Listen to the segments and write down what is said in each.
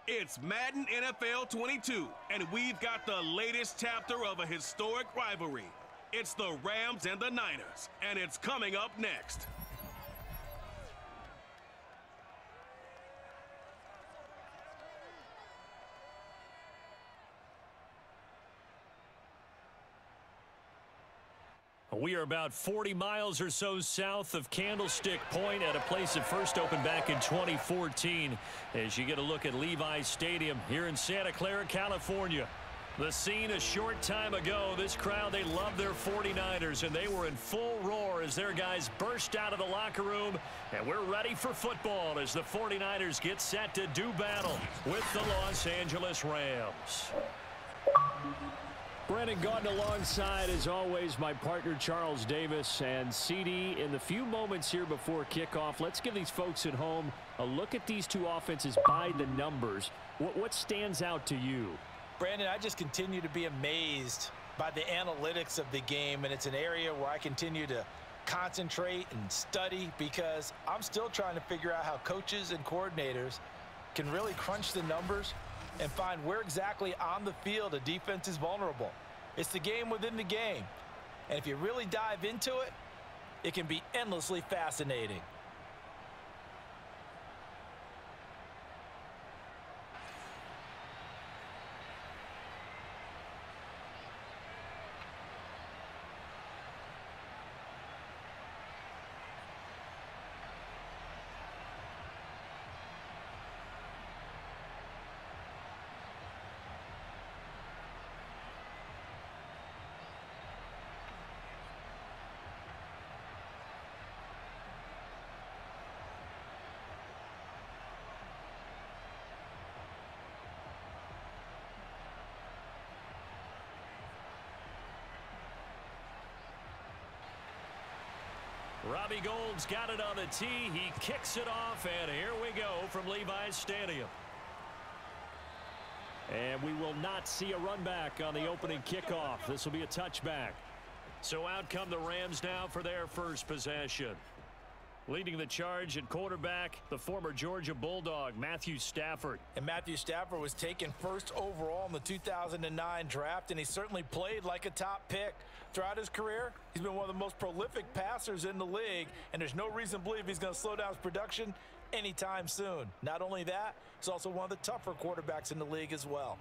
It's Madden NFL 22, and we've got the latest chapter of a historic rivalry. It's the Rams and the Niners, and it's coming up next. We are about 40 miles or so south of Candlestick Point at a place that first opened back in 2014 as you get a look at Levi's Stadium here in Santa Clara, California. The scene a short time ago, this crowd, they love their 49ers, and they were in full roar as their guys burst out of the locker room, and we're ready for football as the 49ers get set to do battle with the Los Angeles Rams. Brandon Gaudin alongside, as always, my partner Charles Davis. And CD, in the few moments here before kickoff, let's give these folks at home a look at these two offenses by the numbers. What stands out to you? Brandon, I just continue to be amazed by the analytics of the game, and it's an area where I continue to concentrate and study because I'm still trying to figure out how coaches and coordinators can really crunch the numbers and find where exactly on the field a defense is vulnerable. It's the game within the game. And if you really dive into it, it can be endlessly fascinating. Robbie Gould's got it on the tee. He kicks it off, and here we go from Levi's Stadium. And we will not see a run back on the opening kickoff. This will be a touchback. So out come the Rams now for their first possession. Leading the charge at quarterback, the former Georgia Bulldog, Matthew Stafford. And Matthew Stafford was taken first overall in the 2009 draft, and he certainly played like a top pick. Throughout his career, he's been one of the most prolific passers in the league, and there's no reason to believe he's going to slow down his production anytime soon. Not only that, he's also one of the tougher quarterbacks in the league as well.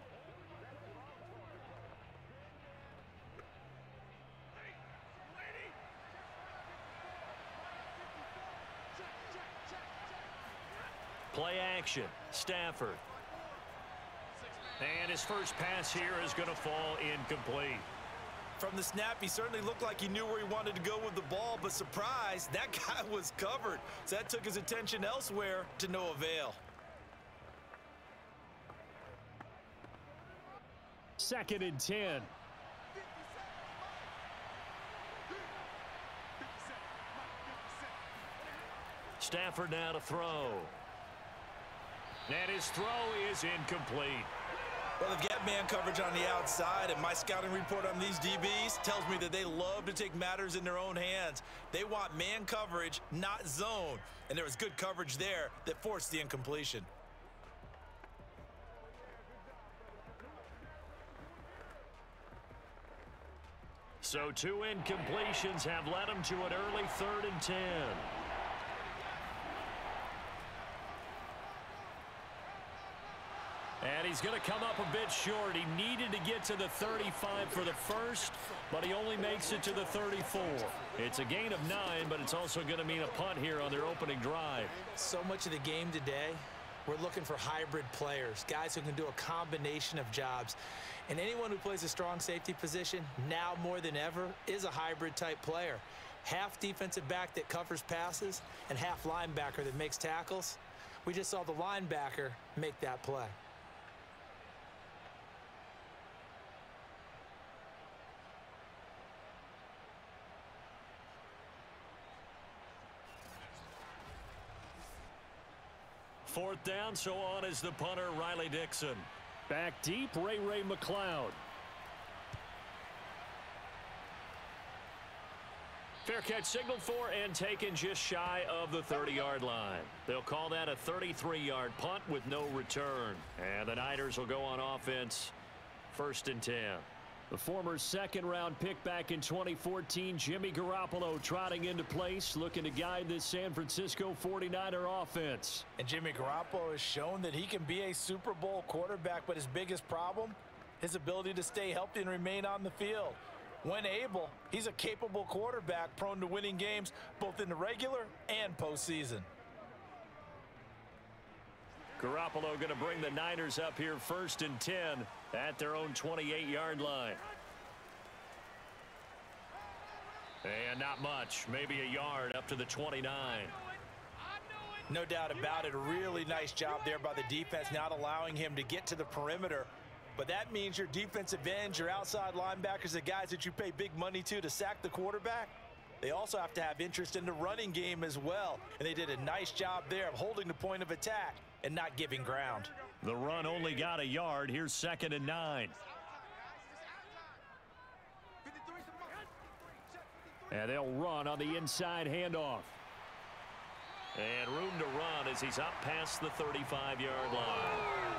Play action, Stafford. And his first pass here is going to fall incomplete. From the snap, he certainly looked like he knew where he wanted to go with the ball, but surprise, that guy was covered. So that took his attention elsewhere to no avail. Second and 10. Stafford now to throw. And his throw is incomplete. Well, they've got man coverage on the outside, and my scouting report on these DBs tells me that they love to take matters in their own hands. They want man coverage, not zone. And there was good coverage there that forced the incompletion. So two incompletions have led him to an early 3rd and 10. And he's going to come up a bit short. He needed to get to the 35 for the first, but he only makes it to the 34. It's a gain of 9, but it's also going to mean a punt here on their opening drive. So much of the game today, we're looking for hybrid players, guys who can do a combination of jobs. And anyone who plays a strong safety position, now more than ever, is a hybrid type player. Half defensive back that covers passes and half linebacker that makes tackles. We just saw the linebacker make that play. Fourth down, so on is the punter, Riley Dixon. Back deep, Ray McLeod. Fair catch signaled for and taken just shy of the 30-yard line. They'll call that a 33-yard punt with no return. And the Niners will go on offense, 1st and 10. The former second-round pick back in 2014, Jimmy Garoppolo trotting into place, looking to guide this San Francisco 49er offense. And Jimmy Garoppolo has shown that he can be a Super Bowl quarterback, but his biggest problem, his ability to stay healthy and remain on the field. When able, he's a capable quarterback prone to winning games both in the regular and postseason. Garoppolo going to bring the Niners up here 1st and 10 at their own 28-yard line. And not much, maybe a yard up to the 29. No doubt about it. A really nice job there by the defense, not allowing him to get to the perimeter. But that means your defensive ends, your outside linebackers, the guys that you pay big money to sack the quarterback, they also have to have interest in the running game as well. And they did a nice job there of holding the point of attack and not giving ground. The run only got a yard. Here's 2nd and 9. And they'll run on the inside handoff. And room to run as he's up past the 35-yard line.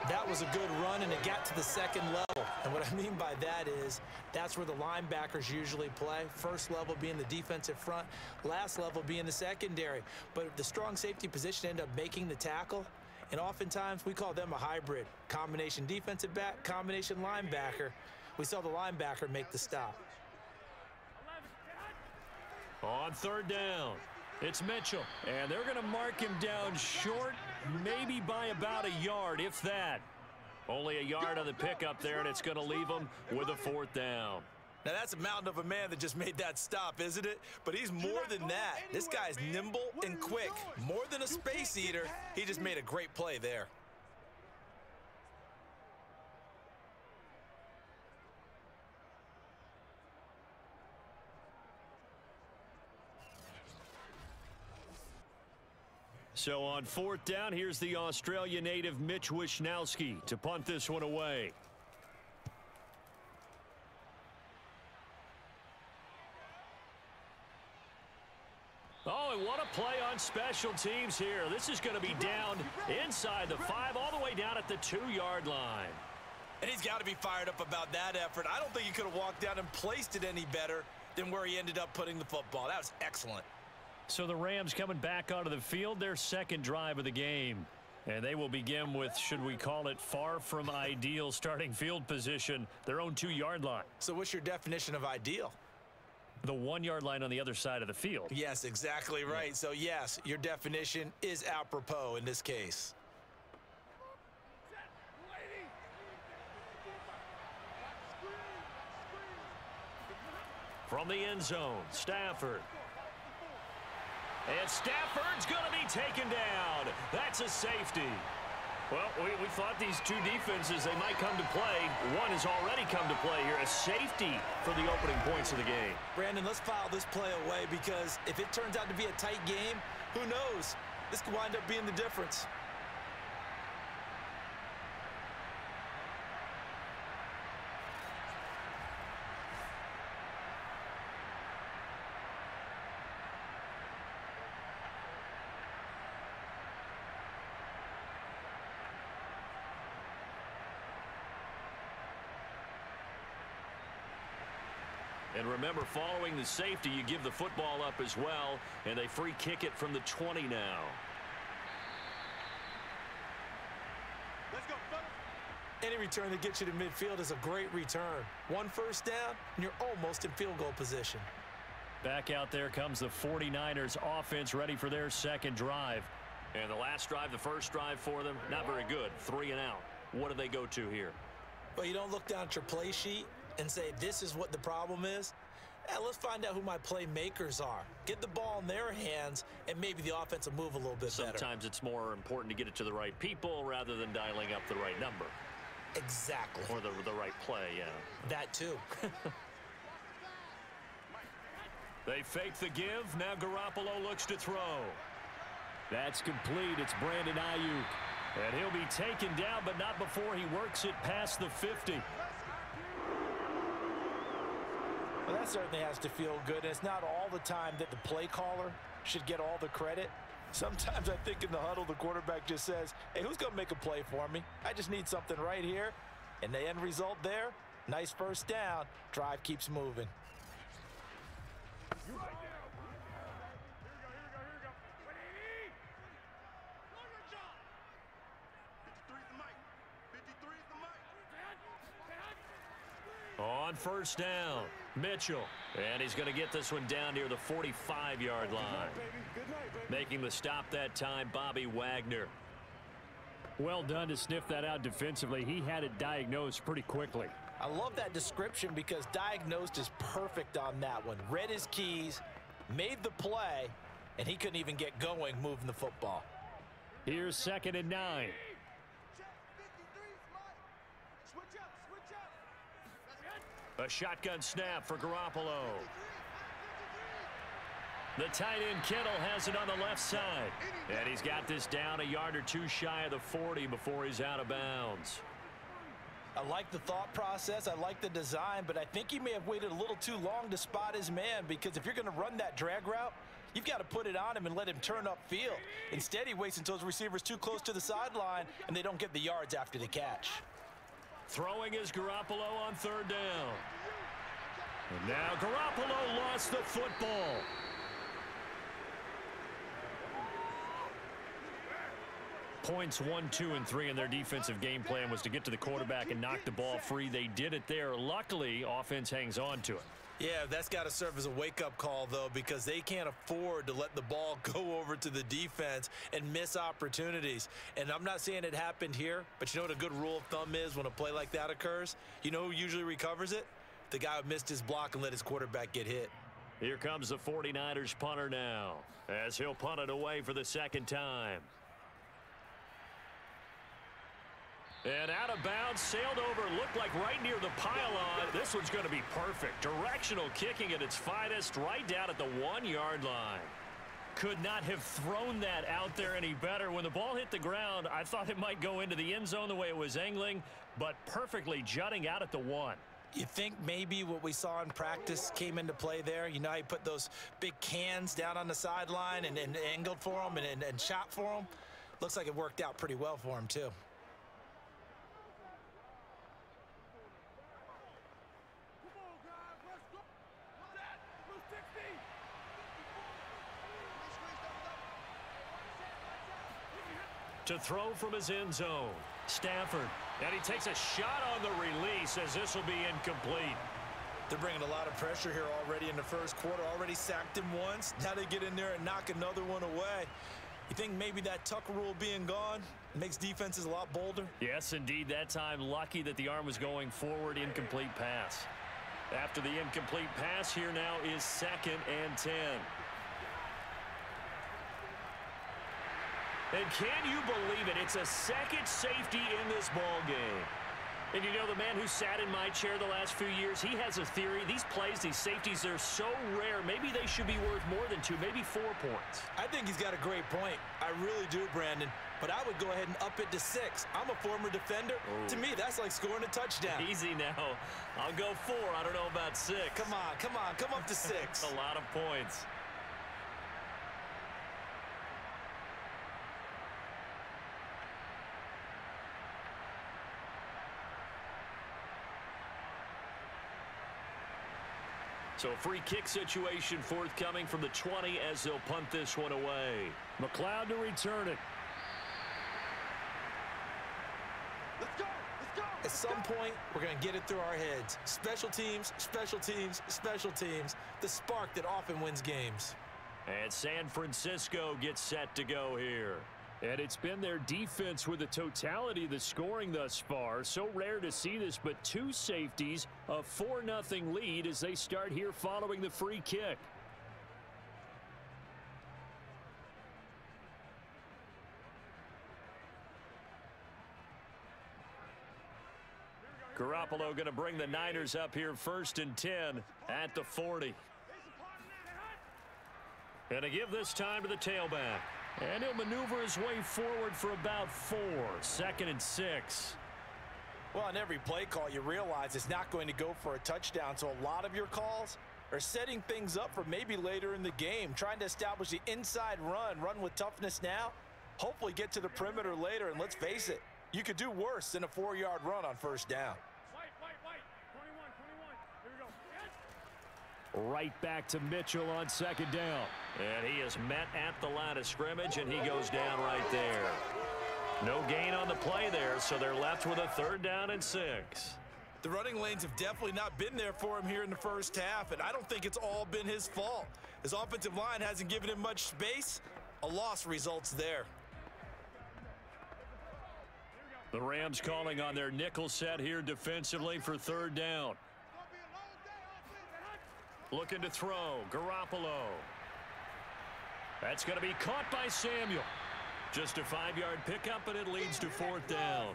That was a good run, and it got to the 2nd level. And what I mean by that is that's where the linebackers usually play. First level being the defensive front, last level being the secondary. But the strong safety position ended up making the tackle, and oftentimes we call them a hybrid. Combination defensive back, combination linebacker. We saw the linebacker make the stop. On 3rd down, it's Mitchell, and they're going to mark him down short, maybe by about a yard, if that. Only a yard on the pickup there, and it's going to leave him with a 4th down. Now, that's a mountain of a man that just made that stop, isn't it? But he's more than that. This guy's nimble and quick. More than a space eater, he just made a great play there. So on 4th down, here's the Australia native Mitch Wishnowsky to punt this one away. Oh, and what a play on special teams here. This is going to be down inside the 5, all the way down at the 2-yard line. And he's got to be fired up about that effort. I don't think he could have walked down and placed it any better than where he ended up putting the football. That was excellent. So the Rams coming back onto the field, their 2nd drive of the game. And they will begin with, should we call it, far from ideal starting field position, their own 2-yard line. So what's your definition of ideal? The 1-yard line on the other side of the field. Yes, exactly right. So, yes, your definition is apropos in this case. From the end zone, Stafford. And Stafford's going to be taken down. That's a safety. Well, we thought these two defenses, they might come to play. One has already come to play here. A safety for the opening points of the game. Brandon, let's file this play away because if it turns out to be a tight game, who knows? This could wind up being the difference. And remember, following the safety, you give the football up as well, and they free kick it from the 20 now. Let's go. Any return that gets you to midfield is a great return. 1 first down, and you're almost in field goal position. Back out there comes the 49ers offense ready for their 2nd drive. And the last drive, the first drive for them, not very good. 3 and out. What do they go to here? Well, you don't look down at your play sheet and say, this is what the problem is. Let's find out who my playmakers are. Get the ball in their hands, and maybe the offense will move a little bit better. Sometimes it's more important to get it to the right people rather than dialing up the right number. Exactly. Or the right play, yeah. That too. They fake the give. Now Garoppolo looks to throw. That's complete. It's Brandon Ayuk. And he'll be taken down, but not before he works it past the 50. Well, that certainly has to feel good. It's not all the time that the play caller should get all the credit. Sometimes I think in the huddle, the quarterback just says, hey, who's going to make a play for me? I just need something right here. And the end result there, nice first down. Drive keeps moving. On first down, Mitchell. And he's going to get this one down near the 45-yard line. Making the stop that time, Bobby Wagner. Well done to sniff that out defensively. He had it diagnosed pretty quickly. I love that description because diagnosed is perfect on that one. Read his keys, made the play, and he couldn't even get going moving the football. Here's 2nd and 9. A shotgun snap for Garoppolo. The tight end Kittle has it on the left side. And he's got this down a yard or two shy of the 40 before he's out of bounds. I like the thought process. I like the design, but I think he may have waited a little too long to spot his man, because if you're going to run that drag route, you've got to put it on him and let him turn upfield. Instead, he waits until his receiver's too close to the sideline and they don't get the yards after the catch. Throwing is Garoppolo on 3rd down. And now Garoppolo lost the football. Points 1, 2, and 3 in their defensive game plan was to get to the quarterback and knock the ball free. They did it there. Luckily, offense hangs on to it. Yeah, that's got to serve as a wake-up call, though, because they can't afford to let the ball go over to the defense and miss opportunities. And I'm not saying it happened here, but you know what a good rule of thumb is when a play like that occurs? You know who usually recovers it? The guy who missed his block and let his quarterback get hit. Here comes the 49ers punter now, as he'll punt it away for the 2nd time. And out of bounds, sailed over, looked like right near the pylon. This one's going to be perfect. Directional kicking at its finest, right down at the 1-yard line. Could not have thrown that out there any better. When the ball hit the ground, I thought it might go into the end zone the way it was angling, but perfectly jutting out at the 1. You think maybe what we saw in practice came into play there? You know how he put those big cans down on the sideline and angled for him and shot for him? Looks like it worked out pretty well for him, too. To throw from his end zone, Stafford. And he takes a shot on the release as this will be incomplete. They're bringing a lot of pressure here already in the first quarter. Already sacked him once. Now they get in there and knock another one away. You think maybe that Tucker rule being gone makes defenses a lot bolder? Yes, indeed. That time, lucky that the arm was going forward. Incomplete pass. After the incomplete pass, here now is 2nd and 10. And can you believe it? It's a second safety in this ball game. And you know, the man who sat in my chair the last few years, he has a theory. These plays, these safeties, they're so rare. Maybe they should be worth more than 2, maybe 4 points. I think he's got a great point. I really do, Brandon. But I would go ahead and up it to 6. I'm a former defender. Ooh. To me, that's like scoring a touchdown. Easy now. I'll go 4. I don't know about 6. Come on, come on. Come up to 6. A lot of points. So a free kick situation forthcoming from the 20 as they'll punt this one away. McLeod to return it. Let's go! Let's go! At some point, we're going to get it through our heads. Special teams, special teams, special teams. The spark that often wins games. And San Francisco gets set to go here. And it's been their defense with the totality of the scoring thus far. So rare to see this, but 2 safeties, a 4-0 lead as they start here following the free kick. Garoppolo going to bring the Niners up here 1st and 10 at the 40. And to give this time to the tailback. And he'll maneuver his way forward for about 4. 2nd and 6. Well, on every play call, you realize it's not going to go for a touchdown, so a lot of your calls are setting things up for maybe later in the game, trying to establish the inside run with toughness now, hopefully get to the perimeter later, and let's face it, you could do worse than a 4-yard run on first down. 21. Right back to Mitchell on second down. And he is met at the line of scrimmage, and he goes down right there. No gain on the play there, so they're left with a 3rd down and 6. The running lanes have definitely not been there for him here in the first half, and I don't think it's all been his fault. His offensive line hasn't given him much space. A loss results there. The Rams calling on their nickel set here defensively for 3rd down. Looking to throw. Garoppolo. That's going to be caught by Samuel. Just a 5-yard pickup, and it leads to 4th down.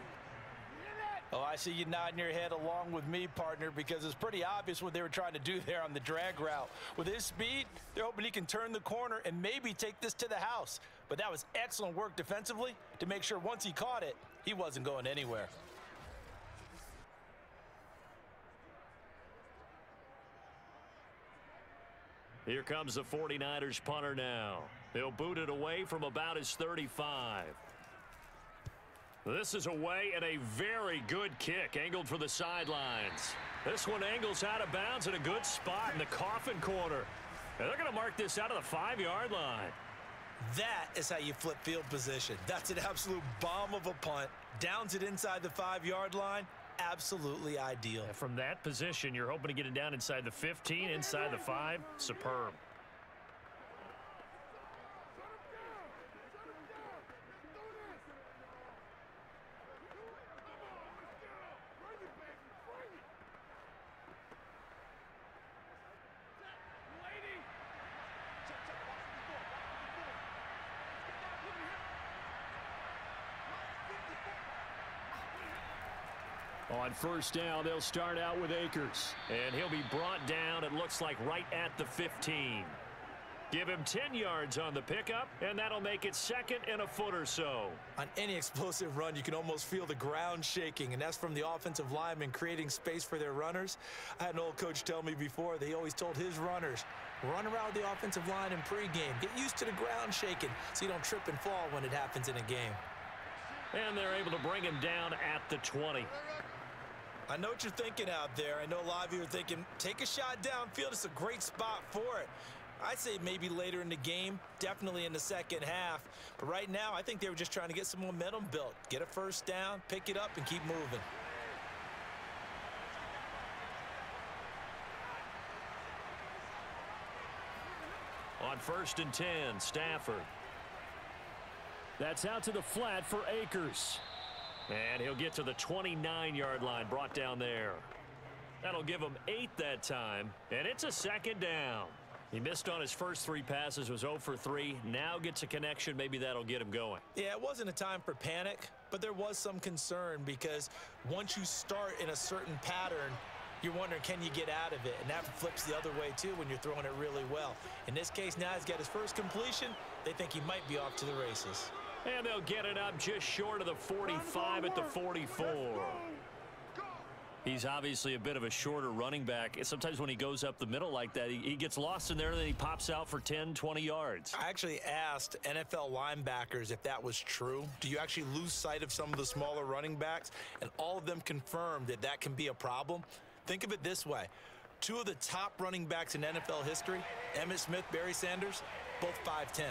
Oh, I see you nodding your head along with me, partner, because it's pretty obvious what they were trying to do there on the drag route. With his speed, they're hoping he can turn the corner and maybe take this to the house. But that was excellent work defensively to make sure once he caught it, he wasn't going anywhere. Here comes the 49ers punter now. He'll boot it away from about his 35. This is away and a very good kick angled for the sidelines. This one angles out of bounds in a good spot in the coffin corner. And they're going to mark this out of the 5-yard line. That is how you flip field position. That's an absolute bomb of a punt. Downs it inside the 5-yard line. Absolutely ideal. And from that position, you're hoping to get it down inside the 15, inside the 5. Superb. On first down, they'll start out with Akers. And he'll be brought down, it looks like, right at the 15. Give him 10 yards on the pickup, and that'll make it 2nd and a foot or so. On any explosive run, you can almost feel the ground shaking, and that's from the offensive linemen creating space for their runners. I had an old coach tell me before, they always told his runners, run around the offensive line in pregame. Get used to the ground shaking so you don't trip and fall when it happens in a game. And they're able to bring him down at the 20. I know what you're thinking out there. I know a lot of you are thinking, take a shot downfield. It's a great spot for it. I'd say maybe later in the game, definitely in the second half. But right now, I think they were just trying to get some momentum built. Get a first down, pick it up, and keep moving. On 1st and 10, Stafford. That's out to the flat for Akers. And he'll get to the 29-yard line, brought down there. That'll give him 8 that time, and it's a 2nd down. He missed on his first 3 passes, was 0 for 3. Now gets a connection. Maybe that'll get him going. Yeah, it wasn't a time for panic, but there was some concern because once you start in a certain pattern, you're wondering, can you get out of it? And that flips the other way, too, when you're throwing it really well. In this case, now he's got his first completion. They think he might be off to the races. And they'll get it up just short of the 45 at the 44. He's obviously a bit of a shorter running back. Sometimes when he goes up the middle like that, he gets lost in there, and then he pops out for 10, 20 yards. I actually asked NFL linebackers if that was true. Do you actually lose sight of some of the smaller running backs? And all of them confirmed that that can be a problem. Think of it this way. 2 of the top running backs in NFL history, Emmitt Smith, Barry Sanders, both 5'10".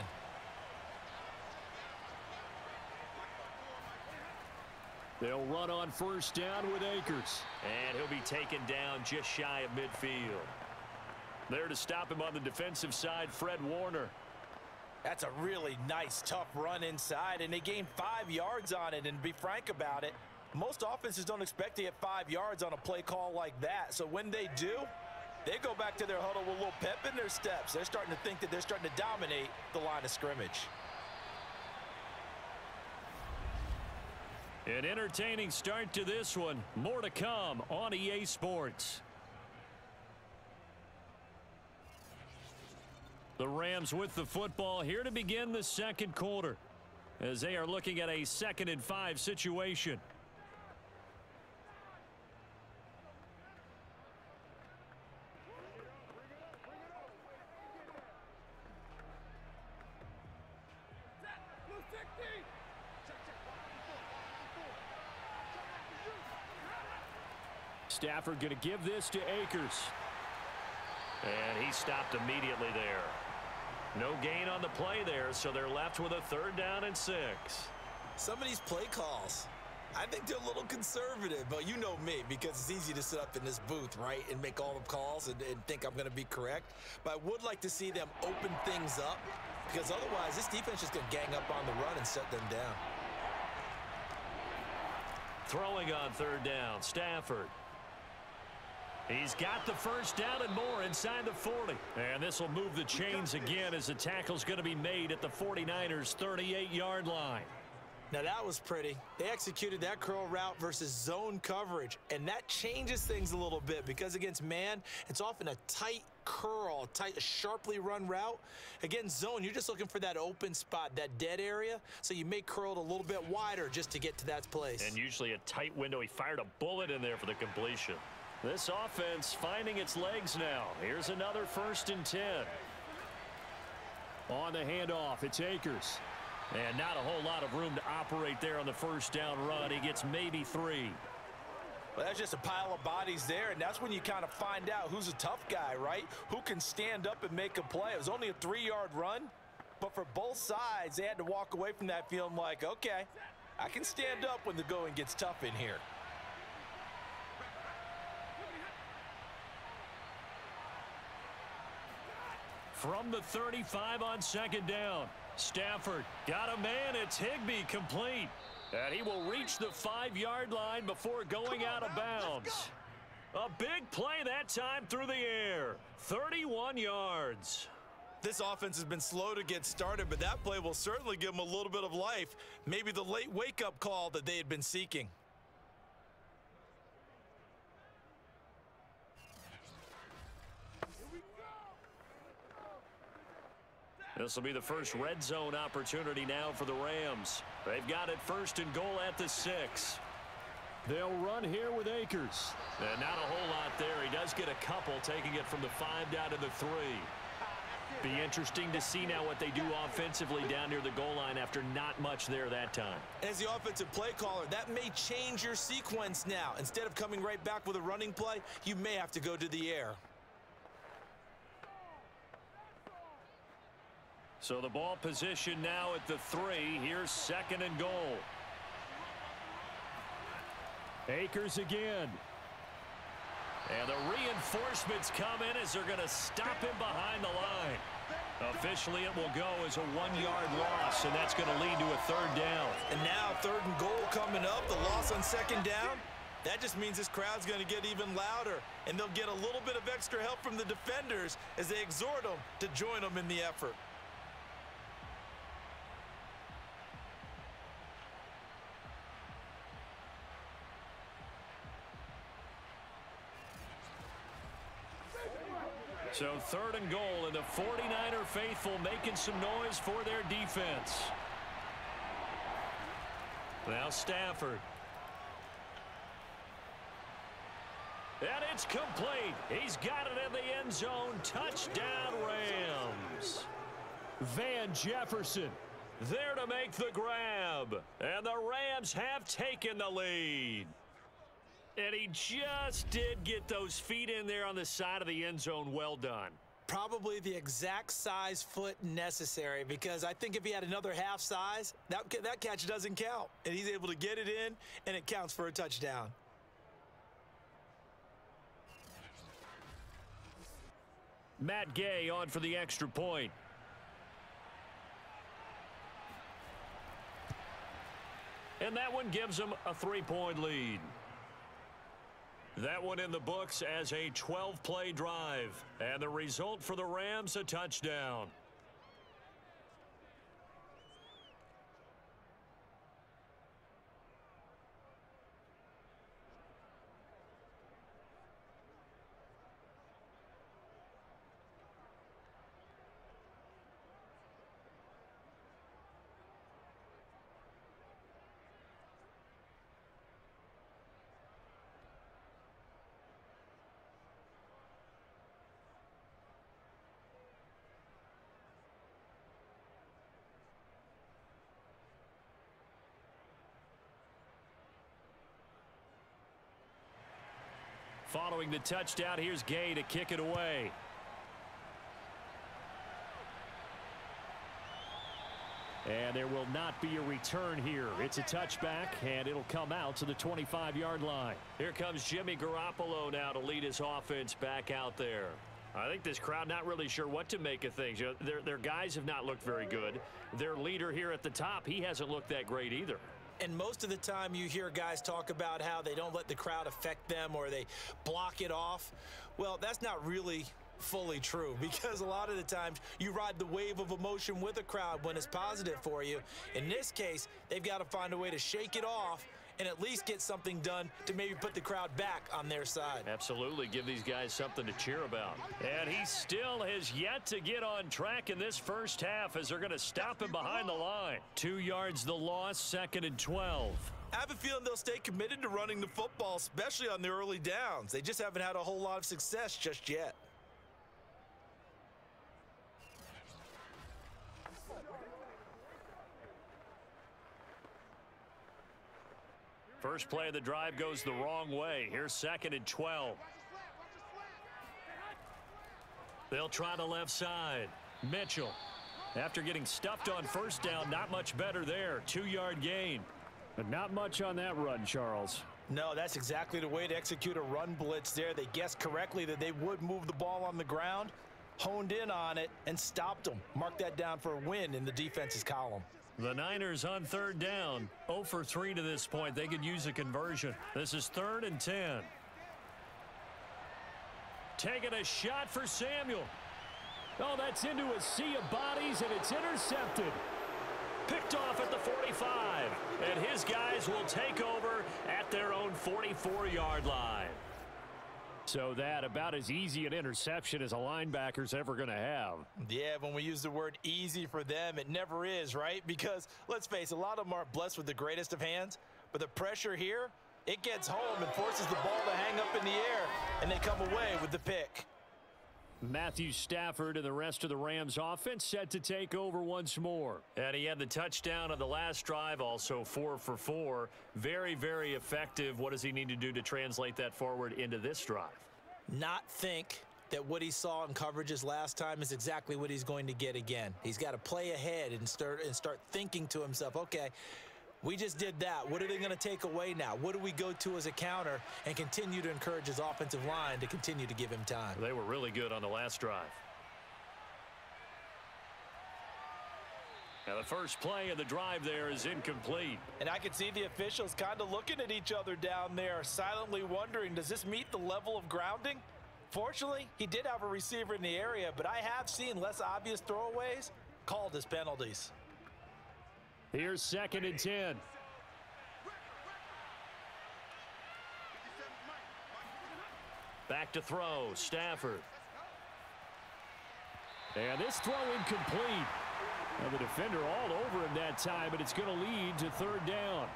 They'll run on first down with Akers. And he'll be taken down just shy of midfield. There to stop him on the defensive side, Fred Warner. That's a really nice, tough run inside, and they gained 5 yards on it. And to be frank about it, most offenses don't expect to get 5 yards on a play call like that. So when they do, they go back to their huddle with a little pep in their steps. They're starting to think that they're starting to dominate the line of scrimmage. An entertaining start to this one. More to come on EA Sports. The Rams with the football here to begin the second quarter as they are looking at a 2nd and 5 situation. Stafford going to give this to Akers. And he stopped immediately there. No gain on the play there, so they're left with a 3rd down and 6. Some of these play calls, I think they're a little conservative, but you know me, because it's easy to sit up in this booth, right, and make all the calls and think I'm going to be correct. But I would like to see them open things up, because otherwise this defense is going to gang up on the run and shut them down. Throwing on 3rd down, Stafford. He's got the 1st down and more inside the 40. And this will move the chains again as the tackle's going to be made at the 49ers' 38-yard line. Now that was pretty. They executed that curl route versus zone coverage, and that changes things a little bit because against man, it's often a tight curl, tight, sharply run route. Against zone, you're just looking for that open spot, that dead area, so you may curl it a little bit wider just to get to that place. And usually a tight window. He fired a bullet in there for the completion. This offense finding its legs now. Here's another 1st and 10. On the handoff, it's Akers. And not a whole lot of room to operate there on the 1st down run. He gets maybe 3. Well, that's just a pile of bodies there, and that's when you kind of find out who's a tough guy, right? Who can stand up and make a play. It was only a 3-yard run, but for both sides, they had to walk away from that feeling like, okay, I can stand up when the going gets tough in here. From the 35 on 2nd down. Stafford got a man. It's Higbee complete. And he will reach the 5-yard line before going out of bounds. A big play that time through the air. 31 yards. This offense has been slow to get started, but that play will certainly give them a little bit of life. Maybe the late wake-up call that they had been seeking. This will be the first red zone opportunity now for the Rams. They've got it 1st and goal at the 6. They'll run here with Akers. And not a whole lot there. He does get a couple, taking it from the 5 down to the 3. Be interesting to see now what they do offensively down near the goal line after not much there that time. As the offensive play caller, that may change your sequence now. Instead of coming right back with a running play, you may have to go to the air. So the ball position now at the 3. Here's 2nd and goal. Akers again. And the reinforcements come in as they're going to stop him behind the line. Officially, it will go as a 1-yard loss, and that's going to lead to a 3rd down. And now 3rd and goal coming up, the loss on 2nd down. That just means this crowd's going to get even louder, and they'll get a little bit of extra help from the defenders as they exhort them to join them in the effort. So 3rd and goal, and the 49er faithful making some noise for their defense. Now Stafford. And it's complete. He's got it in the end zone. Touchdown, Rams. Van Jefferson there to make the grab. And the Rams have taken the lead. And he just did get those feet in there on the side of the end zone. Well done. Probably the exact size foot necessary, because I think if he had another half size, that catch doesn't count. And he's able to get it in, and it counts for a touchdown. Matt Gay on for the extra point. And that one gives them a 3-point lead. That one in the books as a 12-play drive. And the result for the Rams, a touchdown. Following the touchdown, here's Gay to kick it away. And there will not be a return here. It's a touchback, and it'll come out to the 25-yard line. Here comes Jimmy Garoppolo now to lead his offense back out there. I think this crowd not really sure what to make of things. You know, their guys have not looked very good. Their leader here at the top, he hasn't looked that great either. And most of the time you hear guys talk about how they don't let the crowd affect them or they block it off. Well, that's not really fully true, because a lot of the times you ride the wave of emotion with a crowd when it's positive for you. In this case, they've got to find a way to shake it off and at least get something done to maybe put the crowd back on their side. Absolutely. Give these guys something to cheer about. And he still has yet to get on track in this first half as they're going to stop him behind the line. 2 yards the loss, 2nd and 12. I have a feeling they'll stay committed to running the football, especially on the early downs. They just haven't had a whole lot of success just yet. First play of the drive goes the wrong way. Here's 2nd and 12. They'll try the left side. Mitchell, after getting stuffed on first down, not much better there. 2-yard gain. But not much on that run, Charles. No, that's exactly the way to execute a run blitz there. They guessed correctly that they would move the ball on the ground, honed in on it, and stopped them. Mark that down for a win in the defense's column. The Niners on 3rd down. 0 for 3 to this point. They could use a conversion. This is 3rd and 10. Taking a shot for Samuel. Oh, that's into a sea of bodies, and it's intercepted. Picked off at the 45. And his guys will take over at their own 44-yard line. So that about as easy an interception as a linebacker's ever going to have. Yeah, when we use the word easy for them, it never is, right? Because, let's face it, a lot of them aren't blessed with the greatest of hands. But the pressure here, it gets home and forces the ball to hang up in the air. And they come away with the pick. Matthew Stafford and the rest of the Rams offense set to take over once more. And he had the touchdown on the last drive, also 4 for 4. Very, very effective. What does he need to do to translate that forward into this drive? Not think that what he saw in coverages last time is exactly what he's going to get again. He's got to play ahead and start thinking to himself, okay, we just did that. What are they going to take away now? What do we go to as a counter? And continue to encourage his offensive line to continue to give him time. They were really good on the last drive. Now the first play of the drive there is incomplete. And I can see the officials kind of looking at each other down there, silently wondering, does this meet the level of grounding? Fortunately, he did have a receiver in the area, but I have seen less obvious throwaways called as penalties. Here's 2nd and 10. Back to throw, Stafford. And this throw incomplete. Now the defender all over him that time, but it's going to lead to 3rd down.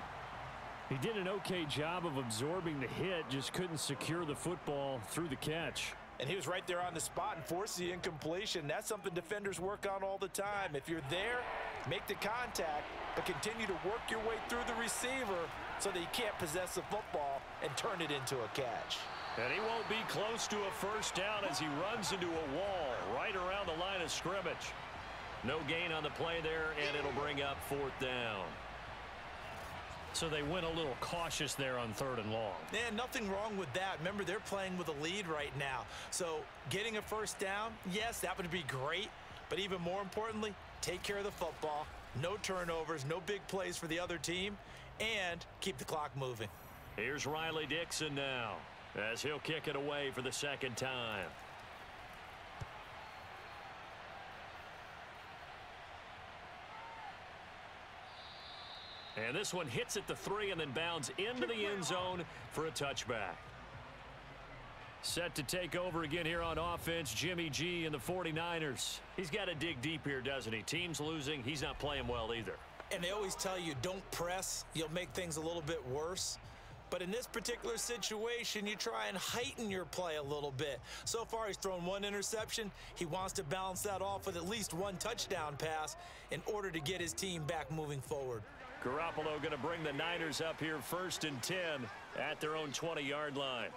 He did an okay job of absorbing the hit, just couldn't secure the football through the catch. And he was right there on the spot and forced the incompletion. That's something defenders work on all the time. If you're there, make the contact, but continue to work your way through the receiver so that you can't possess the football and turn it into a catch. And he won't be close to a first down as he runs into a wall right around the line of scrimmage. No gain on the play there, and it'll bring up 4th down. So they went a little cautious there on 3rd and long. Yeah, nothing wrong with that. Remember, they're playing with a lead right now. So getting a first down, yes, that would be great. But even more importantly, take care of the football. No turnovers, no big plays for the other team, and keep the clock moving. Here's Riley Dixon now as he'll kick it away for the 2nd time. And this one hits at the 3 and then bounds into the end zone for a touchback. Set to take over again here on offense, Jimmy G and the 49ers. He's got to dig deep here, doesn't he? Team's losing. He's not playing well either. And they always tell you, don't press. You'll make things a little bit worse. But in this particular situation, you try and heighten your play a little bit. So far, he's thrown 1 interception. He wants to balance that off with at least 1 touchdown pass in order to get his team back moving forward. Garoppolo going to bring the Niners up here 1st and 10 at their own 20-yard line.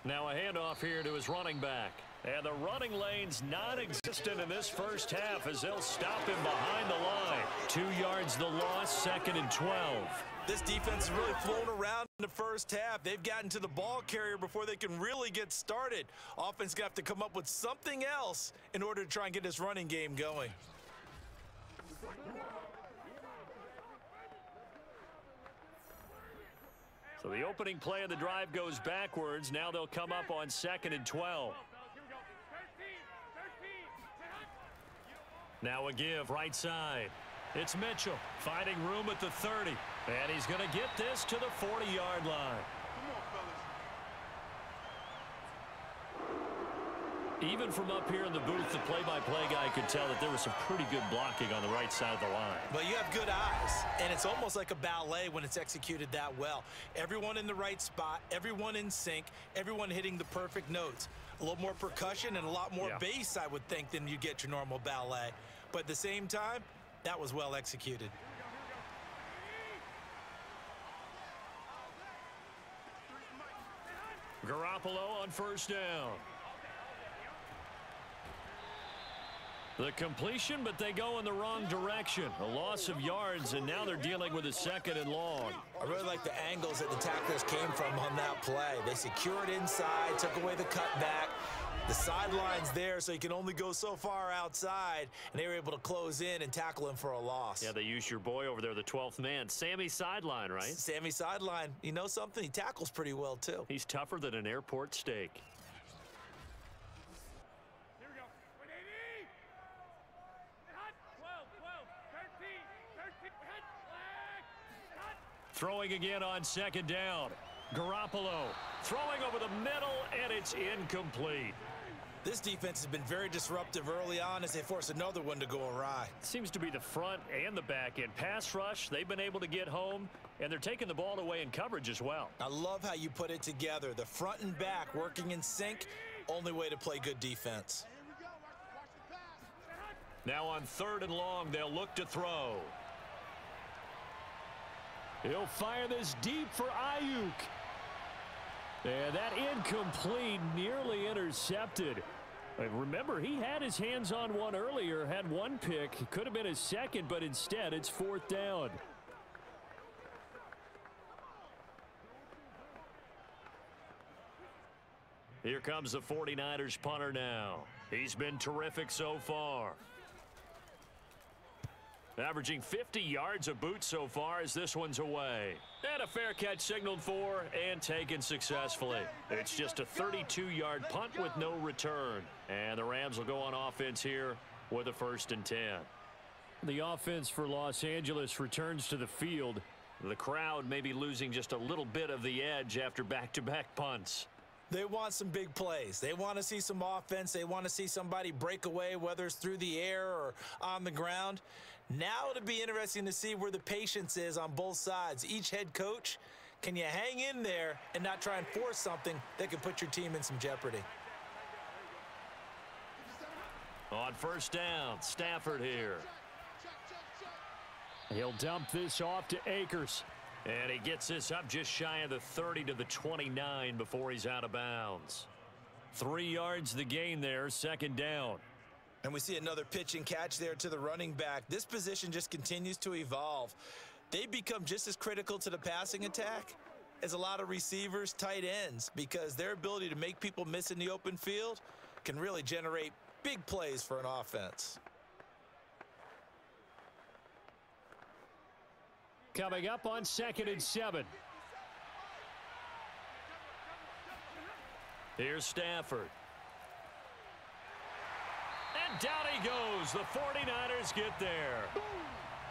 Now a handoff here to his running back. And the running lane's non-existent in this first half as they'll stop him behind the line. 2 yards the loss, 2nd and 12. This defense has really flown around in the first half. They've gotten to the ball carrier before they can really get started. Offense got to have to come up with something else in order to try and get this running game going. So the opening play of the drive goes backwards. Now they'll come up on 2nd and 12. Now a give right side. It's Mitchell finding room at the 30. And he's going to get this to the 40-yard line. Even from up here in the booth, the play-by-play guy could tell that there was some pretty good blocking on the right side of the line. Well, you have good eyes, and it's almost like a ballet when it's executed that well. Everyone in the right spot, everyone in sync, everyone hitting the perfect notes. A little more percussion and a lot more bass, I would think, than you get your normal ballet. But at the same time, that was well executed. Garoppolo on first down. The completion, but they go in the wrong direction. A loss of yards, and now they're dealing with a 2nd and long. I really like the angles that the tacklers came from on that play. They secured inside, took away the cutback. The sideline's there, so you can only go so far outside, and they were able to close in and tackle him for a loss. Yeah, they used your boy over there, the 12th man. Sammy Sideline, right? Sammy Sideline. You know something? He tackles pretty well, too. He's tougher than an airport steak. Throwing again on 2nd down. Garoppolo throwing over the middle, and it's incomplete. This defense has been very disruptive early on as they force another one to go awry. Seems to be the front and the back end. Pass rush, they've been able to get home, and they're taking the ball away in coverage as well. I love how you put it together. The front and back working in sync, only way to play good defense. Now on 3rd and long, they'll look to throw. He'll fire this deep for Ayuk. And that incomplete, nearly intercepted. And remember, he had his hands on one earlier, had one pick. It could have been his second, but instead it's 4th down. Here comes the 49ers punter now. He's been terrific so far. Averaging 50 yards a boot so far as this one's away. And a fair catch signaled for and taken successfully. It's just a 32-yard punt with no return. And the Rams will go on offense here with a 1st and 10. The offense for Los Angeles returns to the field. The crowd may be losing just a little bit of the edge after back-to-back punts. They want some big plays. They want to see some offense. They want to see somebody break away, whether it's through the air or on the ground. Now it'll be interesting to see where the patience is on both sides. Each head coach, can you hang in there and not try and force something that can put your team in some jeopardy? On 1st down, Stafford here. He'll dump this off to Akers. And he gets this up just shy of the 30 to the 29 before he's out of bounds. 3 yards the gain there, 2nd down. And we see another pitch and catch there to the running back. This position just continues to evolve. They become just as critical to the passing attack as a lot of receivers, tight ends, because their ability to make people miss in the open field can really generate big plays for an offense. Coming up on 2nd and 7. Here's Stafford. And down he goes. The 49ers get there.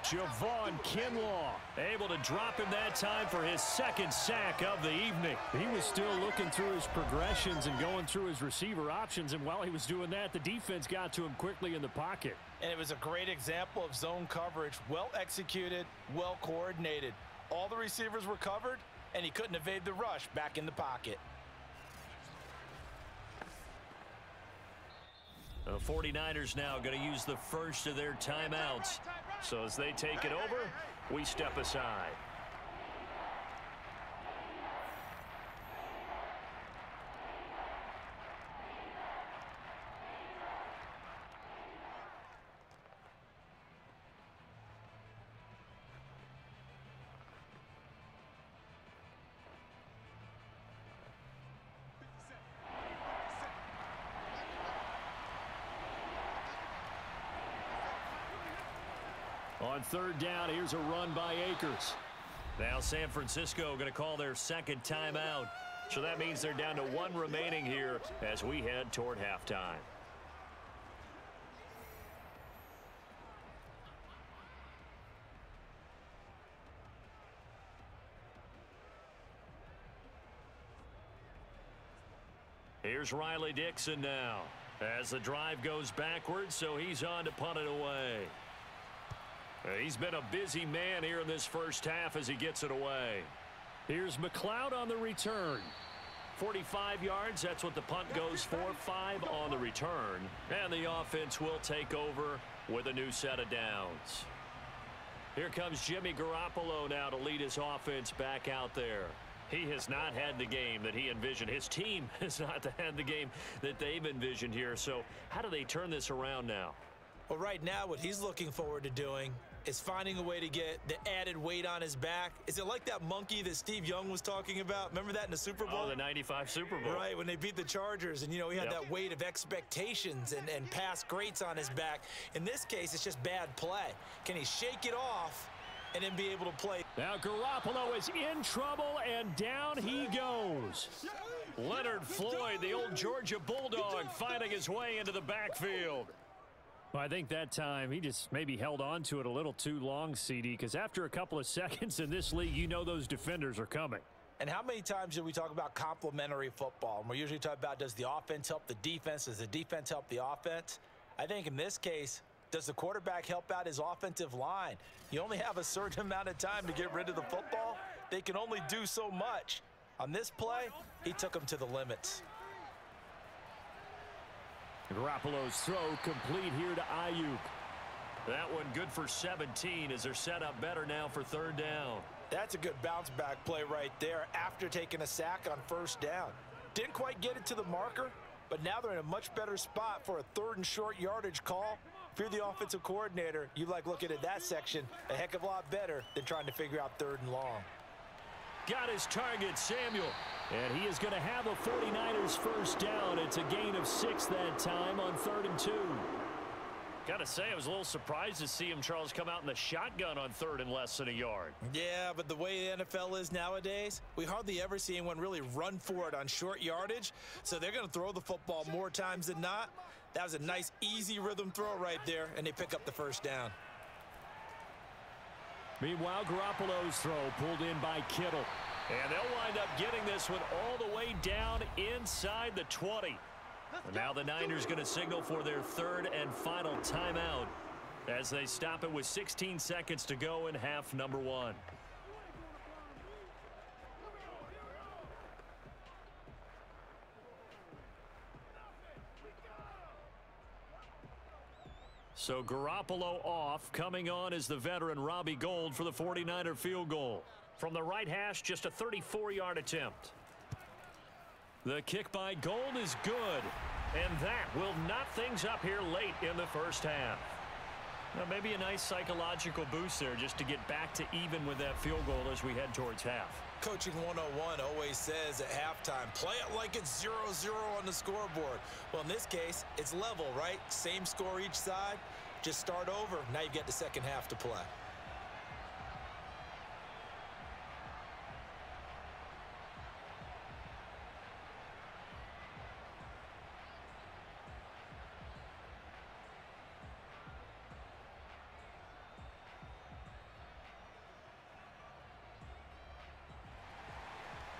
Javon Kinlaw able to drop him that time for his 2nd sack of the evening. He was still looking through his progressions and going through his receiver options, and while he was doing that, the defense got to him quickly in the pocket. And it was a great example of zone coverage. Well executed, well coordinated. All the receivers were covered, and he couldn't evade the rush back in the pocket. The 49ers now going to use the first of their timeouts. So as they take it over, we step aside. On third down, here's a run by Akers. Now San Francisco going to call their second timeout. So that means they're down to one remaining here as we head toward halftime. Here's Riley Dixon now as the drive goes backwards, so he's on to punt it away. He's been a busy man here in this first half as he gets it away. Here's McLeod on the return. 45 yards, that's what the punt goes for. 5 on the return. And the offense will take over with a new set of downs. Here comes Jimmy Garoppolo now to lead his offense back out there. He has not had the game that he envisioned. His team has not had the game that they've envisioned here. So how do they turn this around now? Well, right now what he's looking forward to doing is finding a way to get the added weight on his back. Is it like that monkey that Steve Young was talking about? Remember that in the Super Bowl? Oh, the 95 Super Bowl. Right, when they beat the Chargers, and, you know, he had that weight of expectations and past greats on his back. In this case, it's just bad play. Can he shake it off and then be able to play? Now Garoppolo is in trouble, and down he goes. Leonard Floyd, the old Georgia Bulldog, finding his way into the backfield. Well, I think that time he just maybe held on to it a little too long, CD, because after a couple of seconds in this league, you know those defenders are coming. And how many times do we talk about complementary football? And we're usually talking about, does the offense help the defense? Does the defense help the offense? I think in this case, does the quarterback help out his offensive line? You only have a certain amount of time to get rid of the football. They can only do so much. On this play, he took them to the limits. Garoppolo's throw complete here to Ayuk. That one good for 17 as they're set up better now for third down. That's a good bounce back play right there after taking a sack on first down. Didn't quite get it to the marker, but now they're in a much better spot for a 3rd and short yardage call. If you're the offensive coordinator, you like looking at that section a heck of a lot better than trying to figure out 3rd and long. Got his target, Samuel. And he is going to have a 49ers first down. It's a gain of 6 that time on 3rd and 2. Got to say, I was a little surprised to see him, Charles, come out in the shotgun on 3rd and less than a yard. Yeah, but the way the NFL is nowadays, we hardly ever see anyone really run for it on short yardage. So they're going to throw the football more times than not. That was a nice, easy rhythm throw right there, and they pick up the first down. Meanwhile, Garoppolo's throw pulled in by Kittle. And they'll wind up getting this one all the way down inside the 20. And now the Niners going to signal for their 3rd and final timeout as they stop it with 16 seconds to go in half number 1. So Garoppolo off. Coming on is the veteran Robbie Gould for the 49er field goal. From the right hash, just a 34-yard attempt. The kick by Gould is good. And that will knot things up here late in the first half. Now, maybe a nice psychological boost there just to get back to even with that field goal as we head towards half. Coaching 101 always says at halftime, play it like it's 0-0 on the scoreboard. Well, in this case, it's level, right? Same score each side. Just start over. Now you get the second half to play.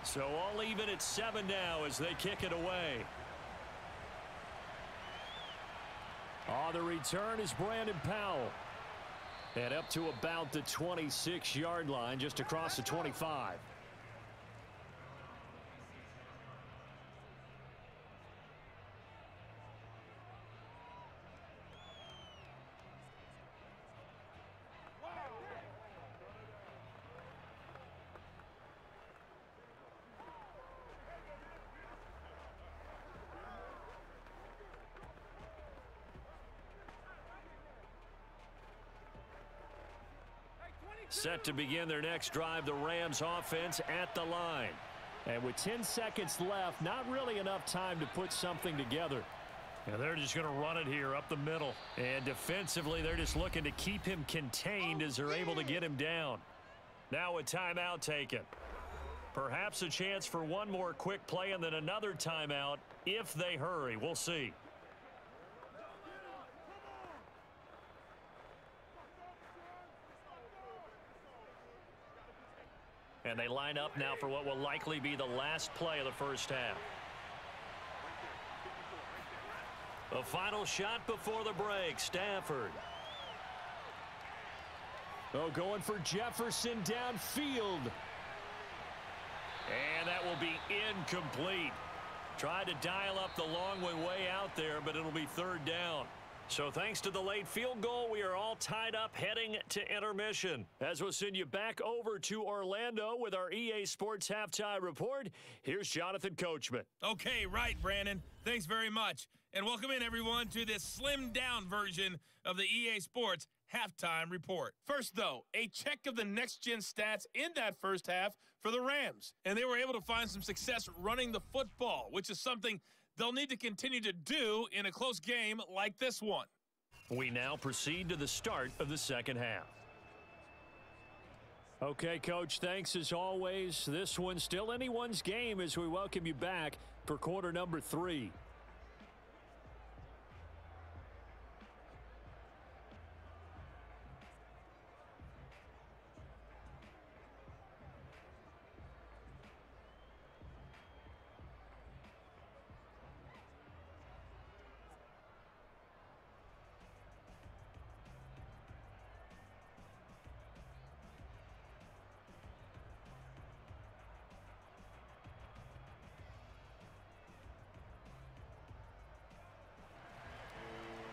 So all even at 7 now as they kick it away. On the return is Brandon Powell. And up to about the 26-yard line, just across the 25. Set to begin their next drive, the Rams offense at the line. And with 10 seconds left, not really enough time to put something together. And they're just going to run it here up the middle. And defensively, they're just looking to keep him contained as they're able to get him down. Now a timeout taken. Perhaps a chance for one more quick play and then another timeout if they hurry. We'll see. And they line up now for what will likely be the last play of the first half. The final shot before the break, Stafford. Oh, going for Jefferson downfield. And that will be incomplete. Tried to dial up the long way out there, but it'll be third down. So thanks to the late field goal, we are all tied up heading to intermission. As we'll send you back over to Orlando with our EA Sports Halftime Report, here's Jonathan Coachman. Okay, right, Brandon. Thanks very much. And welcome in, everyone, to this slimmed-down version of the EA Sports Halftime Report. First, though, a check of the next-gen stats in that first half for the Rams. And they were able to find some success running the football, which is something they'll need to continue to do in a close game like this one. We now proceed to the start of the second half. Okay, Coach, thanks as always. This one's still anyone's game as we welcome you back for quarter number 3.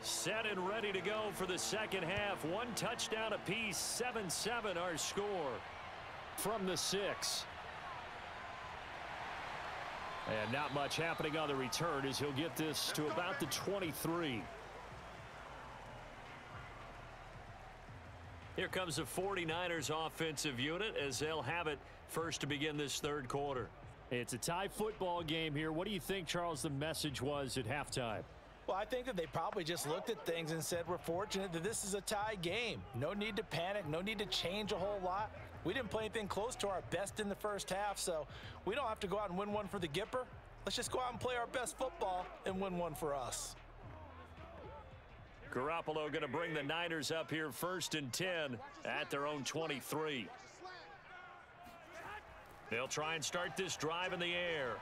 Set and ready to go for the second half. One touchdown apiece, 7-7 our score. From the 6. And not much happening on the return as he'll get this to about the 23. Here comes the 49ers offensive unit as they'll have it first to begin this third quarter. It's a tie football game here. What do you think, Charles, the message was at halftime? Well, I think that they probably just looked at things and said, we're fortunate that this is a tie game. No need to panic. No need to change a whole lot. We didn't play anything close to our best in the first half, so we don't have to go out and win one for the Gipper. Let's just go out and play our best football and win one for us. Garoppolo going to bring the Niners up here first and 10 at their own 23. They'll try and start this drive in the air.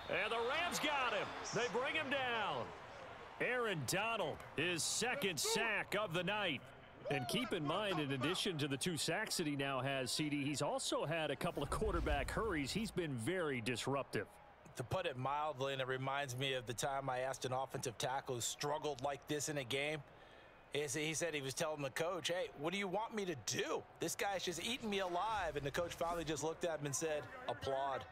And the Rams got him. They bring him down. Aaron Donald, his second sack of the night. And keep in mind, in addition to the 2 sacks that he now has, CD, he's also had a couple of quarterback hurries. He's been very disruptive. To put it mildly, and it reminds me of the time I asked an offensive tackle who struggled like this in a game. He said he was telling the coach, hey, what do you want me to do? This guy's just eating me alive. And the coach finally just looked at him and said, applaud.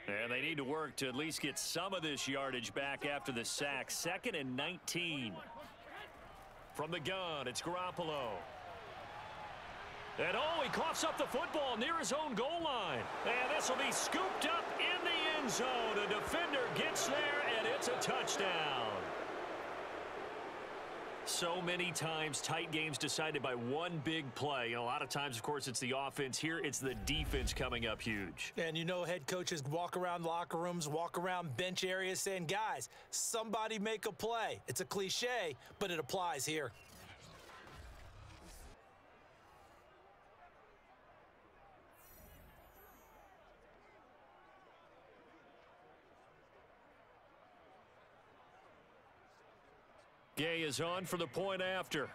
And they need to work to at least get some of this yardage back after the sack. 2nd and 19. From the gun, it's Garoppolo. And he coughs up the football near his own goal line. And this will be scooped up in the end zone. A defender gets there, and it's a touchdown. So many times, tight games decided by one big play. And a lot of times, of course, it's the offense. Here, it's the defense coming up huge. And you know, head coaches walk around locker rooms, walk around bench areas saying, guys, somebody make a play. It's a cliche, but it applies here. Gay is on for the point after.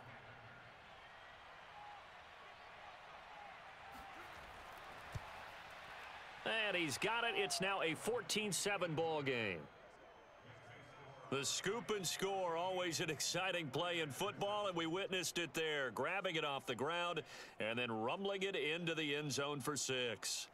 And he's got it. It's now a 14-7 ball game. The scoop and score, always an exciting play in football, and we witnessed it there. Grabbing it off the ground and then rumbling it into the end zone for 6.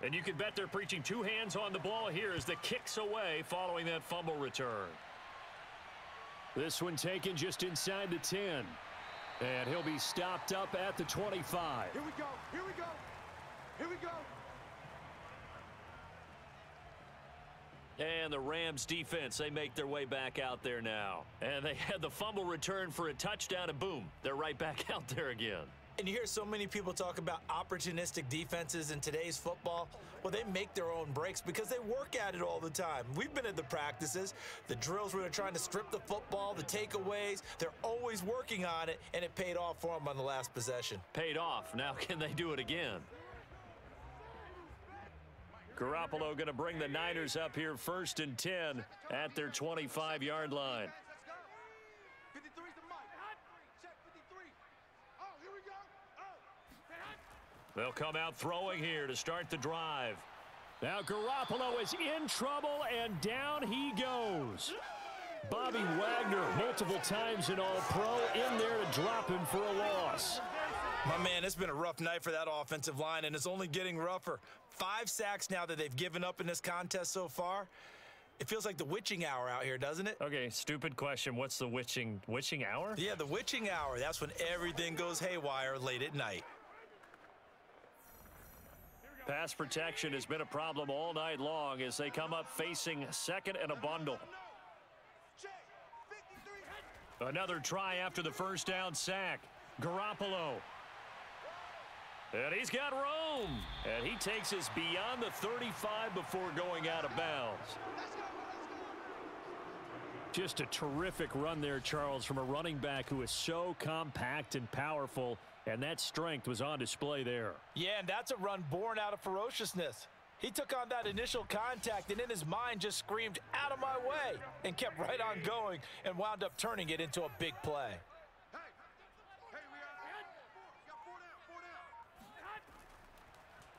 And you can bet they're preaching two hands on the ball here as the kick's away following that fumble return. This one taken just inside the 10. And he'll be stopped up at the 25. Here we go. Here we go. Here we go. And the Rams defense, they make their way back out there now. And they had the fumble return for a touchdown, and boom, they're right back out there again. And you hear so many people talk about opportunistic defenses in today's football. Well, they make their own breaks because they work at it all the time. We've been at the practices, the drills where they're trying to strip the football, the takeaways. They're always working on it, and it paid off for them on the last possession. Paid off. Now can they do it again? Garoppolo going to bring the Niners up here 1st and 10 at their 25-yard line. 53's the mic. Check 53. Oh, here we go. Oh. They'll come out throwing here to start the drive. Now Garoppolo is in trouble, and down he goes. Bobby Wagner, multiple times an All-Pro, in there to drop him for a loss. My man, it's been a rough night for that offensive line, and it's only getting rougher. 5 sacks now that they've given up in this contest so far. It feels like the witching hour out here, doesn't it? Okay, stupid question. What's the witching hour? Yeah, the witching hour. That's when everything goes haywire late at night. Pass protection has been a problem all night long as they come up facing second and a bundle. Another try after the first down sack. Garoppolo. And he's got room. And he takes us beyond the 35 before going out of bounds. Just a terrific run there, Charles, from a running back who is so compact and powerful, and that strength was on display there. Yeah, and that's a run born out of ferociousness. He took on that initial contact and in his mind just screamed, "Out of my way," and kept right on going and wound up turning it into a big play.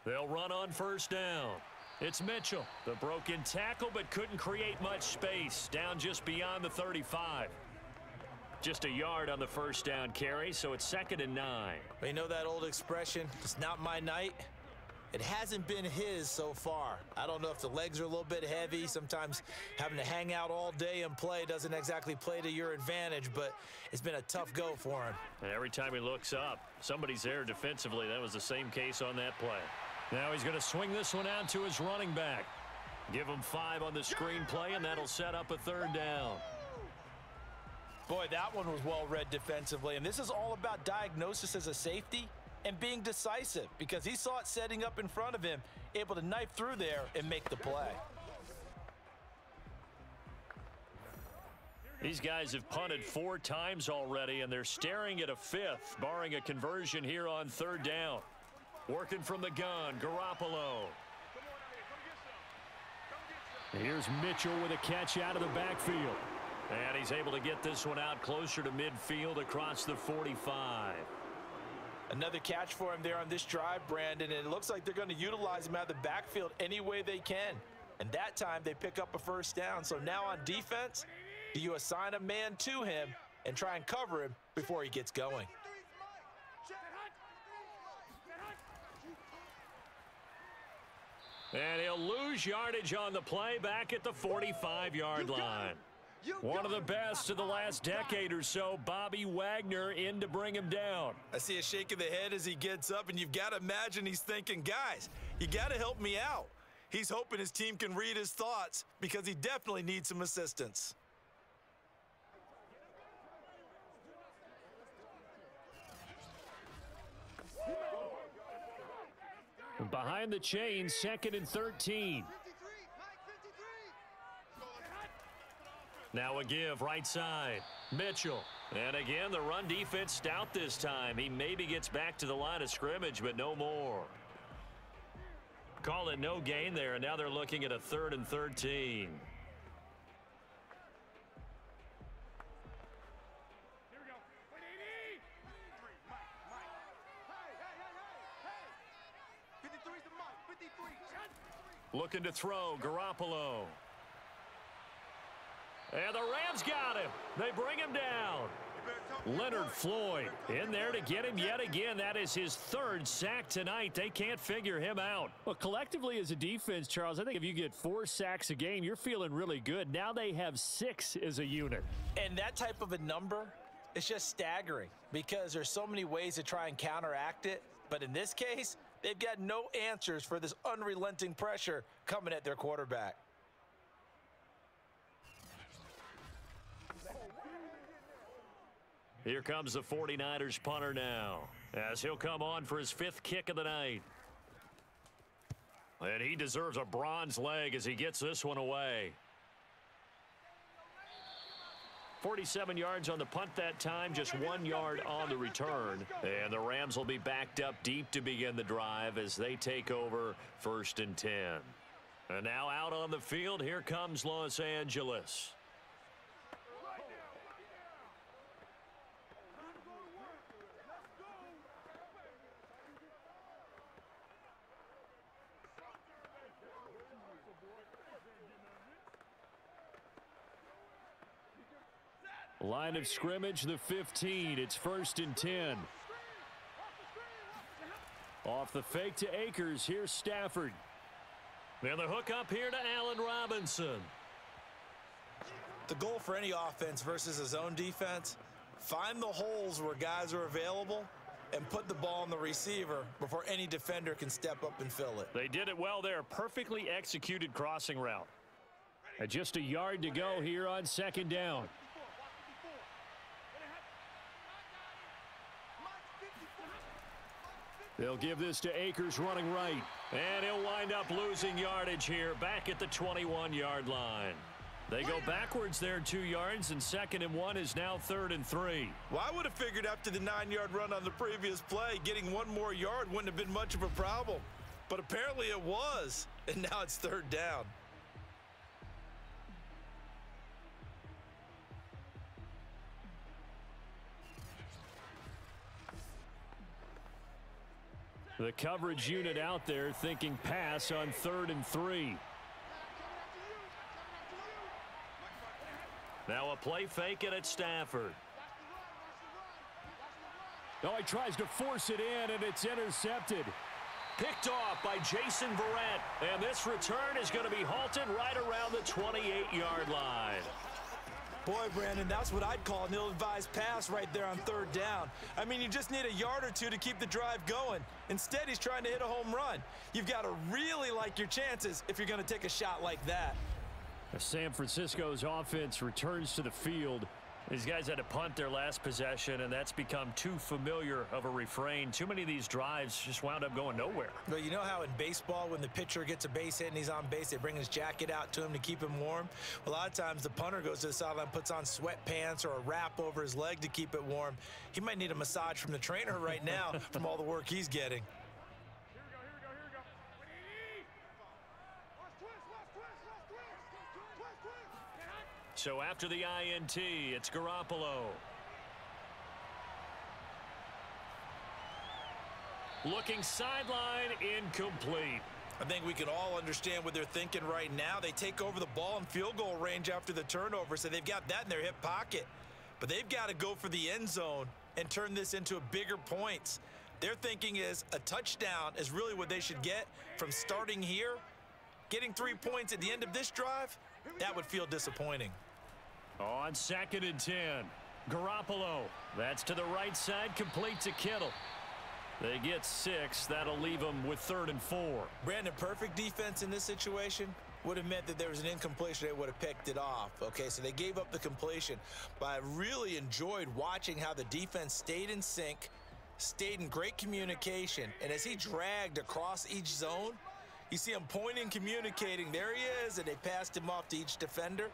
They'll run on first down. It's Mitchell. The broken tackle, but couldn't create much space. Down just beyond the 35. Just a yard on the first down carry, so it's 2nd and 9. You know that old expression, it's not my night? It hasn't been his so far. I don't know if the legs are a little bit heavy. Sometimes having to hang out all day and play doesn't exactly play to your advantage, but it's been a tough go for him. And every time he looks up, somebody's there defensively. That was the same case on that play. Now he's going to swing this one out to his running back. Give him 5 on the screen play, and that'll set up a 3rd down. Boy, that one was well read defensively, and this is all about diagnosis as a safety and being decisive because he saw it setting up in front of him, able to knife through there and make the play. These guys have punted 4 times already, and they're staring at a 5th, barring a conversion here on 3rd down. Working from the gun, Garoppolo. Here's Mitchell with a catch out of the backfield. And he's able to get this one out closer to midfield across the 45. Another catch for him there on this drive, Brandon, and it looks like they're going to utilize him out of the backfield any way they can. And that time they pick up a 1st down. So now on defense, do you assign a man to him and try and cover him before he gets going? And he'll lose yardage on the play back at the 45-yard line. One of the best of the last decade or so, Bobby Wagner in to bring him down. I see a shake of the head as he gets up, and you've got to imagine he's thinking, guys, you got to help me out. He's hoping his team can read his thoughts because he definitely needs some assistance. Behind the chain, 2nd and 13. Now a give, right side. Mitchell. And again, the run defense stout this time. He maybe gets back to the line of scrimmage, but no more. Call it no gain there, and now they're looking at a 3rd and 13. Looking to throw, Garoppolo. And the Rams got him. They bring him down. Leonard Floyd in there to get him yet again. That is his third sack tonight. They can't figure him out. Well, collectively as a defense, Charles, I think if you get 4 sacks a game, you're feeling really good. Now they have 6 as a unit. And that type of a number, it's just staggering because there's so many ways to try and counteract it. But in this case, they've got no answers for this unrelenting pressure coming at their quarterback. Here comes the 49ers punter now, as he'll come on for his 5th kick of the night. And he deserves a bronze leg as he gets this one away. 47 yards on the punt that time, just 1 yard on the return. And the Rams will be backed up deep to begin the drive as they take over 1st and 10. And now out on the field, here comes Los Angeles. Line of scrimmage, the 15. It's 1st and 10. Off the fake to Akers. Here's Stafford. And the hook up here to Allen Robinson. The goal for any offense versus a zone defense, find the holes where guys are available and put the ball on the receiver before any defender can step up and fill it. They did it well there. Perfectly executed crossing route. And just a yard to go here on 2nd down. They'll give this to Akers running right. And he'll wind up losing yardage here back at the 21-yard line. They go backwards there 2 yards, and 2nd and 1 is now 3rd and 3. Well, I would have figured after the 9-yard run on the previous play, getting 1 more yard wouldn't have been much of a problem. But apparently it was, and now it's 3rd down. The coverage unit out there thinking pass on 3rd and 3. Now a play fake it at Stafford. Oh, he tries to force it in, and it's intercepted. Picked off by Jason Verrett. And this return is going to be halted right around the 28-yard line. Boy, Brandon, that's what I'd call an ill-advised pass right there on 3rd down. I mean, you just need a yard or 2 to keep the drive going. Instead, he's trying to hit a home run. You've got to really like your chances if you're going to take a shot like that. San Francisco's offense returns to the field. These guys had to punt their last possession, and that's become too familiar of a refrain. Too many of these drives just wound up going nowhere. But you know how in baseball, when the pitcher gets a base hit and he's on base, they bring his jacket out to him to keep him warm? Well, a lot of times the punter goes to the sideline, puts on sweatpants or a wrap over his leg to keep it warm. He might need a massage from the trainer right now from all the work he's getting. So after the INT, it's Garoppolo. Looking sideline, incomplete. I think we can all understand what they're thinking right now. They take over the ball in field goal range after the turnover, so they've got that in their hip pocket. But they've got to go for the end zone and turn this into a bigger points. Their thinking is a touchdown is really what they should get from starting here. Getting 3 points at the end of this drive, that would feel disappointing. On 2nd and 10, Garoppolo. That's to the right side, complete to Kittle. They get 6. That'll leave them with 3rd and 4. Brandon, perfect defense in this situation would have meant that there was an incompletion. They would have picked it off. Okay, so they gave up the completion. But I really enjoyed watching how the defense stayed in sync, stayed in great communication. And as he dragged across each zone, you see him pointing, communicating. There he is, and they passed him off to each defender.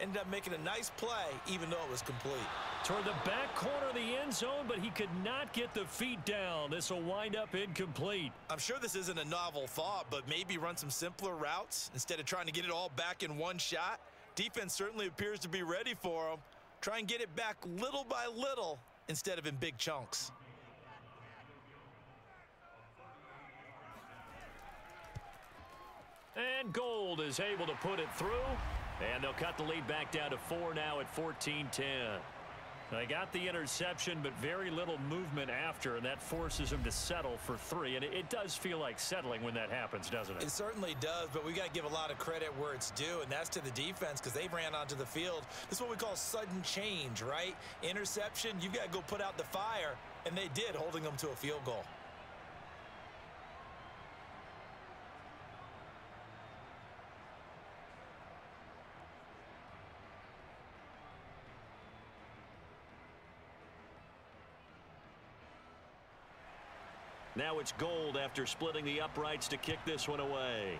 Ended up making a nice play, even though it was complete. Toward the back corner of the end zone, but he could not get the feet down. This will wind up incomplete. I'm sure this isn't a novel thought, but maybe run some simpler routes instead of trying to get it all back in one shot. Defense certainly appears to be ready for him. Try and get it back little by little instead of in big chunks. And Gold is able to put it through. And they'll cut the lead back down to 4 now at 14-10. They got the interception, but very little movement after, and that forces them to settle for 3. And it does feel like settling when that happens, doesn't it? It certainly does, but we got to give a lot of credit where it's due, and that's to the defense because they ran onto the field. This is what we call sudden change, right? Interception, you got to go put out the fire, and they did, holding them to a field goal. Now it's Gold after splitting the uprights to kick this one away.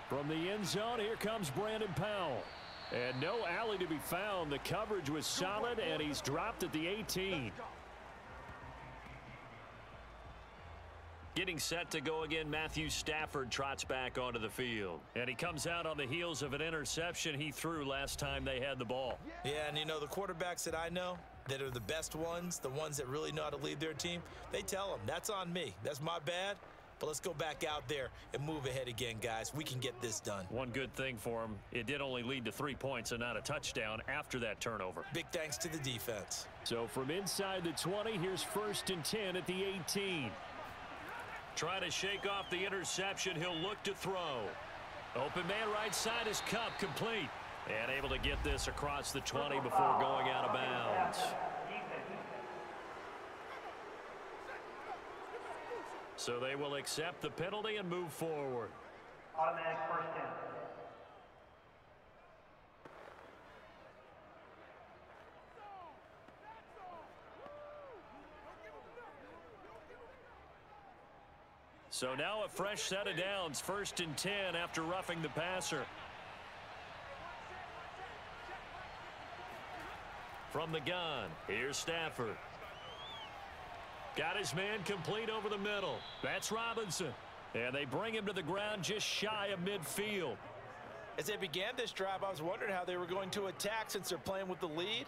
From the end zone, here comes Brandon Powell. And no alley to be found. The coverage was solid, and he's dropped at the 18. Getting set to go again, Matthew Stafford trots back onto the field. And he comes out on the heels of an interception he threw last time they had the ball. Yeah, and you know, the quarterbacks that I know that are the best ones, the ones that really know how to lead their team, they tell them, that's on me. That's my bad. But let's go back out there and move ahead again, guys. We can get this done. One good thing for him, it did only lead to 3 points and not a touchdown after that turnover. Big thanks to the defense. So from inside the 20, here's 1st and 10 at the 18. Try to shake off the interception. He'll look to throw. Open man right side is Cup, complete. And able to get this across the 20 before going out of bounds. So they will accept the penalty and move forward. Automatic 1st down. So now a fresh set of downs. 1st and 10 after roughing the passer. From the gun, here's Stafford. Got his man complete over the middle. That's Robinson. And they bring him to the ground just shy of midfield. As they began this drive, I was wondering how they were going to attack since they're playing with the lead.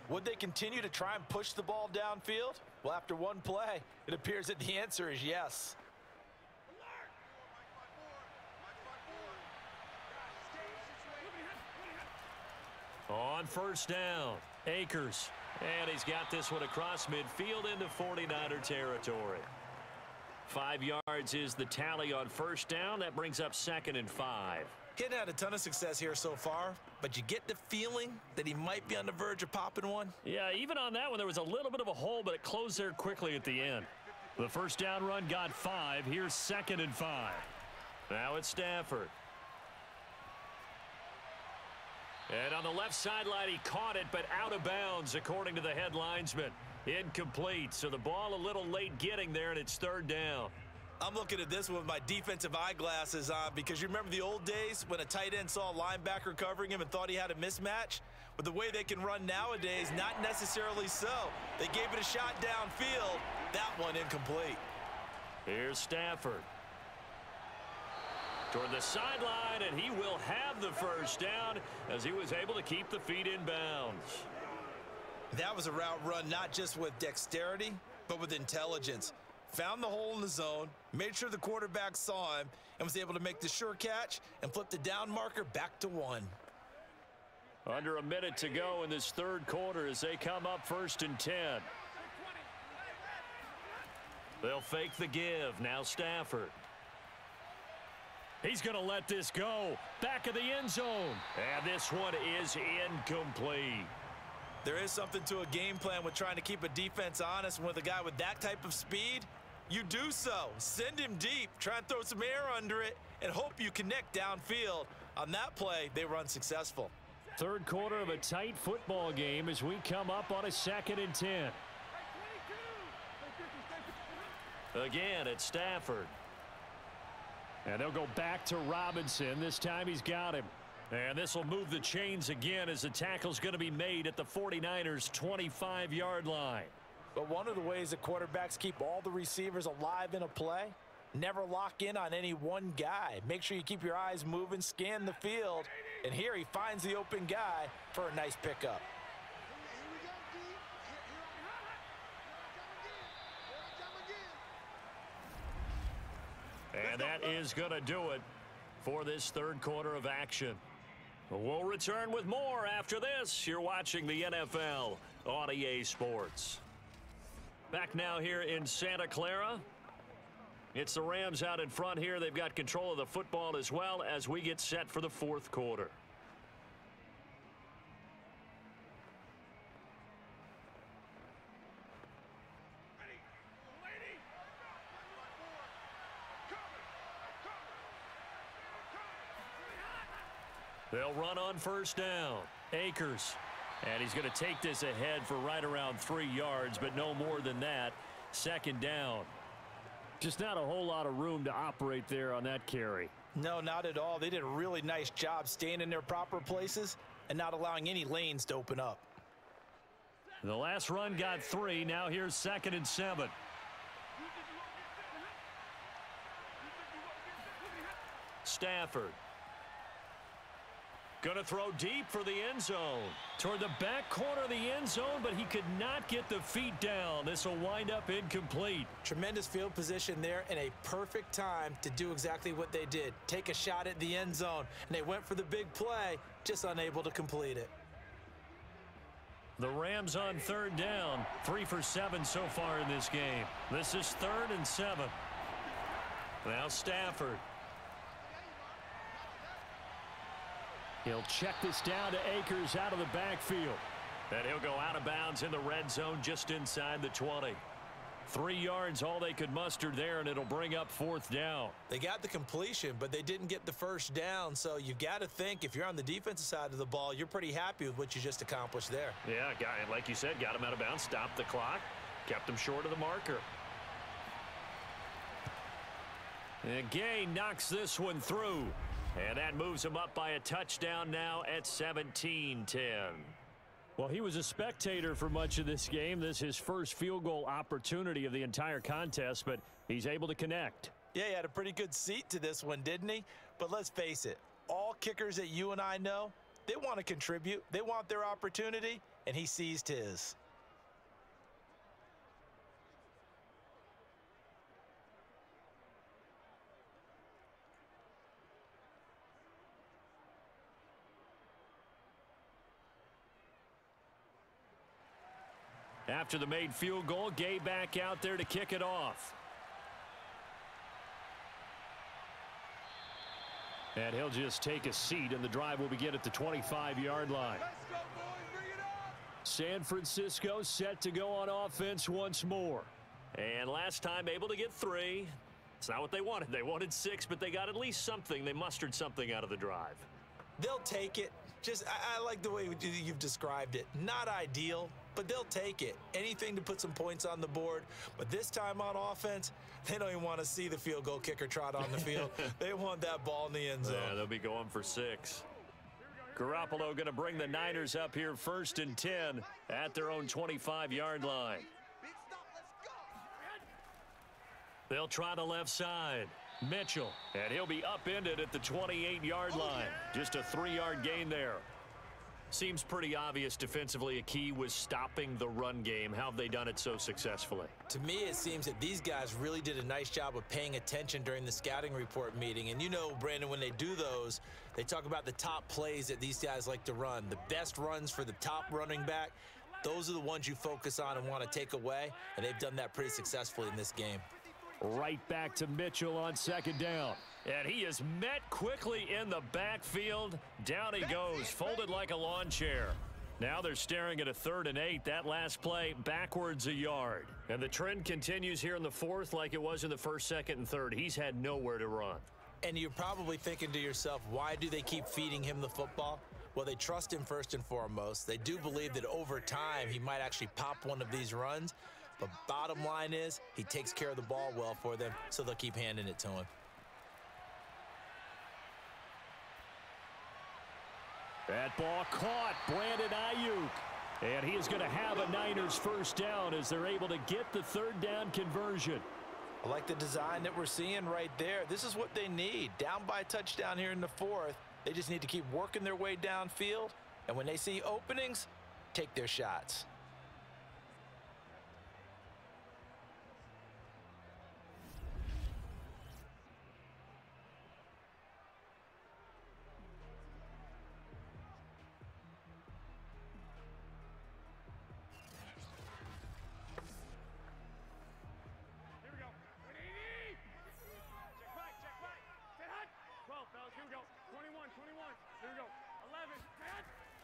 Would they continue to try and push the ball downfield? Well, after one play, it appears that the answer is yes. On 1st down, Akers. And he's got this one across midfield into 49er territory. 5 yards is the tally on 1st down. That brings up 2nd and 5. He hadn't had a ton of success here so far, but you get the feeling that he might be on the verge of popping one. Yeah, even on that one, there was a little bit of a hole, but it closed there quickly at the end. The 1st down run got 5. Here's 2nd and 5. Now it's Stafford. And on the left sideline, he caught it, but out of bounds, according to the head linesman. Incomplete, so the ball a little late getting there, and it's 3rd down. I'm looking at this with my defensive eyeglasses on because you remember the old days when a tight end saw a linebacker covering him and thought he had a mismatch? With the way they can run nowadays, not necessarily so. They gave it a shot downfield. That one incomplete. Here's Stafford. Toward the sideline, and he will have the 1st down as he was able to keep the feet in bounds. That was a route run not just with dexterity, but with intelligence. Found the hole in the zone, made sure the quarterback saw him, and was able to make the sure catch and flip the down marker back to 1. Under a minute to go in this 3rd quarter as they come up 1st and 10. They'll fake the give. Now Stafford. He's going to let this go. Back of the end zone. And this one is incomplete. There is something to a game plan with trying to keep a defense honest. And with a guy with that type of speed, you do so. Send him deep. Try and throw some air under it and hope you connect downfield. On that play, they run successful. 3rd quarter of a tight football game as we come up on a 2nd and 10. Again, it's Stafford. And they'll go back to Robinson. This time he's got him. And this will move the chains again as the tackle's going to be made at the 49ers' 25-yard line. But one of the ways that quarterbacks keep all the receivers alive in a play, never lock in on any one guy. Make sure you keep your eyes moving, scan the field. And here he finds the open guy for a nice pickup. And that is going to do it for this 3rd quarter of action. We'll return with more after this. You're watching the NFL on EA Sports. Back now here in Santa Clara. It's the Rams out in front here. They've got control of the football as well as we get set for the fourth quarter. They'll run on first down. Akers. And he's going to take this ahead for right around 3 yards, but no more than that. Second down. Just not a whole lot of room to operate there on that carry. No, not at all. They did a really nice job staying in their proper places and not allowing any lanes to open up. The last run got 3. Now here's 2nd and 7. Stafford. Going to throw deep for the end zone. Toward the back corner of the end zone, but he could not get the feet down. This will wind up incomplete. Tremendous field position there and a perfect time to do exactly what they did. Take a shot at the end zone. And they went for the big play, just unable to complete it. The Rams on third down. 3 for 7 so far in this game. This is 3rd and 7. Now Stafford. He'll check this down to Akers out of the backfield. And he'll go out of bounds in the red zone just inside the 20. 3 yards all they could muster there, and it'll bring up 4th down. They got the completion, but they didn't get the first down, so you've got to think if you're on the defensive side of the ball, you're pretty happy with what you just accomplished there. Yeah, like you said, got him out of bounds, stopped the clock, kept him short of the marker. And Gay knocks this one through. And that moves him up by a touchdown now at 17-10. Well, he was a spectator for much of this game. This is his first field goal opportunity of the entire contest, but he's able to connect. Yeah, he had a pretty good seat to this one, didn't he? But let's face it, all kickers that you and I know, they want to contribute. They want their opportunity, and he seized his. After the made field goal, Gay back out there to kick it off. And he'll just take a seat, and the drive will begin at the 25-yard line. San Francisco set to go on offense once more. And last time able to get 3. It's not what they wanted. They wanted 6, but they got at least something. They mustered something out of the drive. They'll take it. I like the way you've described it. Not ideal, but they'll take it. Anything to put some points on the board. But this time on offense, they don't even want to see the field goal kicker trot on the field. They want that ball in the end zone. Yeah, they'll be going for 6. Garoppolo going to bring the Niners up here 1st and 10 at their own 25-yard line. They'll try the left side. Mitchell, and he'll be upended at the 28-yard line. Just a 3-yard gain there. Seems pretty obvious defensively a key was stopping the run game. How have they done it so successfully? To me, it seems that these guys really did a nice job of paying attention during the scouting report meeting. And you know, Brandon, when they do those, they talk about the top plays that these guys like to run. The best runs for the top running back, those are the ones you focus on and want to take away. And they've done that pretty successfully in this game. Right back to Mitchell on 2nd down. And he is met quickly in the backfield. Down he goes, folded like a lawn chair. Now they're staring at a 3rd and 8. That last play, backwards a yard. And the trend continues here in the 4th like it was in the 1st, 2nd, and 3rd. He's had nowhere to run. And you're probably thinking to yourself, why do they keep feeding him the football? Well, they trust him first and foremost. They do believe that over time he might actually pop one of these runs. But bottom line is, he takes care of the ball well for them, so they'll keep handing it to him. That ball caught. Brandon Ayuk. And he is going to have a Niners 1st down as they're able to get the 3rd down conversion. I like the design that we're seeing right there. This is what they need. Down by a touchdown here in the 4th. They just need to keep working their way downfield. And when they see openings, take their shots.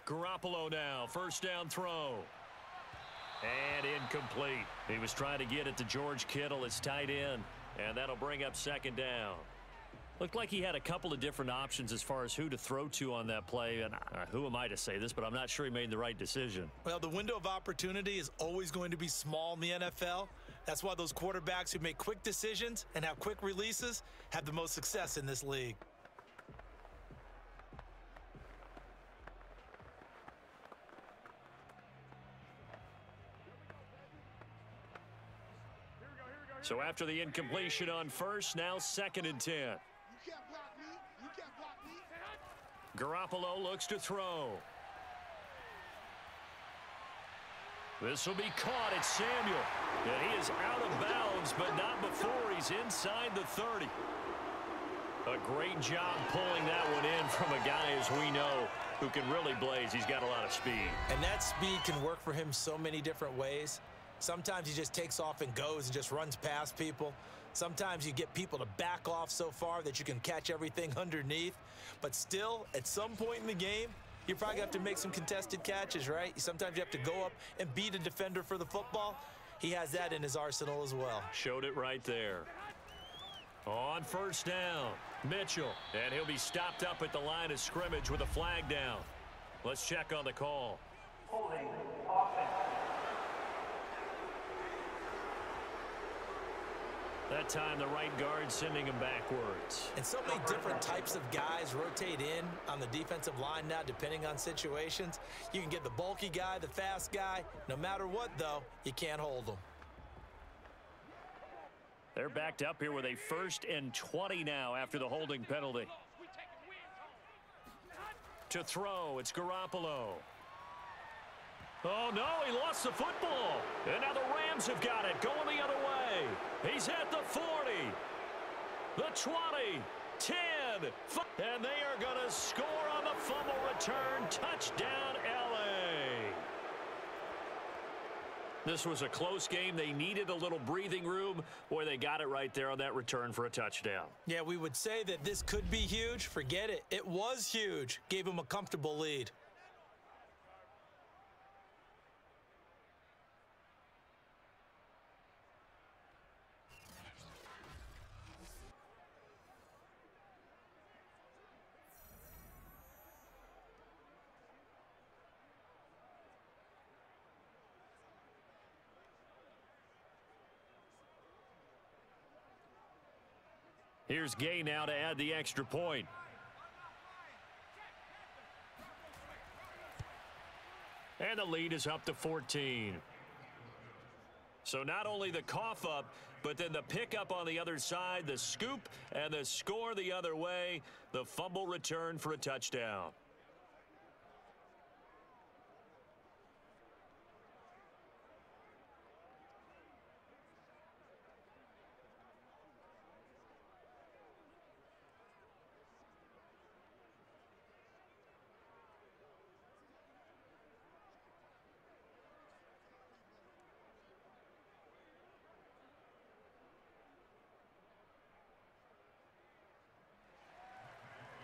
Garoppolo now, first down throw. And incomplete. He was trying to get it to George Kittle, his tight end, and that'll bring up second down. Looked like he had a couple of different options as far as who to throw to on that play, and who am I to say this, but I'm not sure he made the right decision. Well, the window of opportunity is always going to be small in the NFL. That's why those quarterbacks who make quick decisions and have quick releases have the most success in this league. So after the incompletion on first, now 2nd and 10. Garoppolo looks to throw. This will be caught. It's Samuel. And he is out of bounds, but not before he's inside the 30. A great job pulling that one in from a guy, as we know, who can really blaze. He's got a lot of speed. And that speed can work for him so many different ways. Sometimes he just takes off and goes and just runs past people. Sometimes you get people to back off so far that you can catch everything underneath. But still, at some point in the game, you probably have to make some contested catches, right? Sometimes you have to go up and beat a defender for the football. He has that in his arsenal as well. Showed it right there. On first down, Mitchell. And he'll be stopped up at the line of scrimmage with a flag down. Let's check on the call. Holding offense. That time, the right guard sending him backwards. And so many different types of guys rotate in on the defensive line now, depending on situations. You can get the bulky guy, the fast guy. No matter what, though, you can't hold them. They're backed up here with a 1st and 20 now after the holding penalty. To throw, it's Garoppolo. Oh, no, he lost the football. And now the Rams have got it, going the other way. He's at the 40, the 20, 10, and they are going to score on the fumble return. Touchdown, L.A. This was a close game. They needed a little breathing room. Boy, they got it right there on that return for a touchdown. Yeah, we would say that this could be huge. Forget it. It was huge. Gave him a comfortable lead. Here's Gay now to add the extra point. And the lead is up to 14. So not only the cough up, but then the pickup on the other side, the scoop, and the score the other way. The fumble return for a touchdown.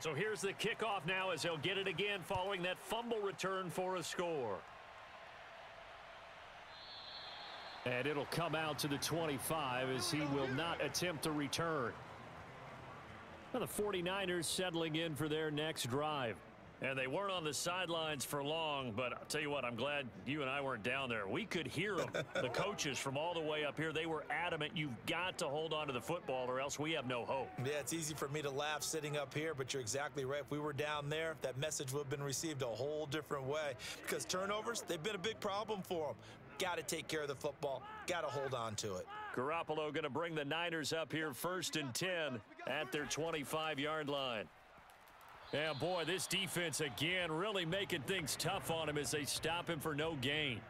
So here's the kickoff now as they'll get it again following that fumble return for a score. And it'll come out to the 25 as he will not attempt to return. Now the 49ers settling in for their next drive. And they weren't on the sidelines for long, but I'll tell you what, I'm glad you and I weren't down there. We could hear them, the coaches from all the way up here. They were adamant, you've got to hold on to the football or else we have no hope. Yeah, it's easy for me to laugh sitting up here, but you're exactly right. If we were down there, that message would have been received a whole different way because turnovers, they've been a big problem for them. Got to take care of the football. Got to hold on to it. Garoppolo going to bring the Niners up here 1st and 10 at their 25-yard line. Yeah, boy, this defense again really making things tough on him as they stop him for no gain.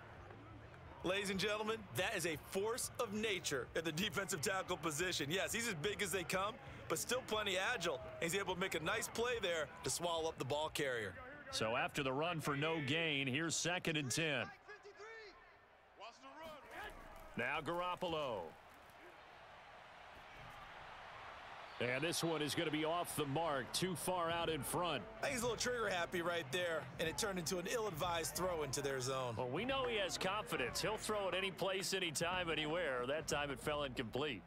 Ladies and gentlemen, that is a force of nature at the defensive tackle position. Yes, he's as big as they come, but still plenty agile. He's able to make a nice play there to swallow up the ball carrier. So after the run for no gain, here's 2nd and 10. Now Garoppolo. And this one is going to be off the mark, too far out in front. I think he's a little trigger happy right there, and it turned into an ill-advised throw into their zone. Well, we know he has confidence. He'll throw it any place, anytime, anywhere. That time it fell incomplete.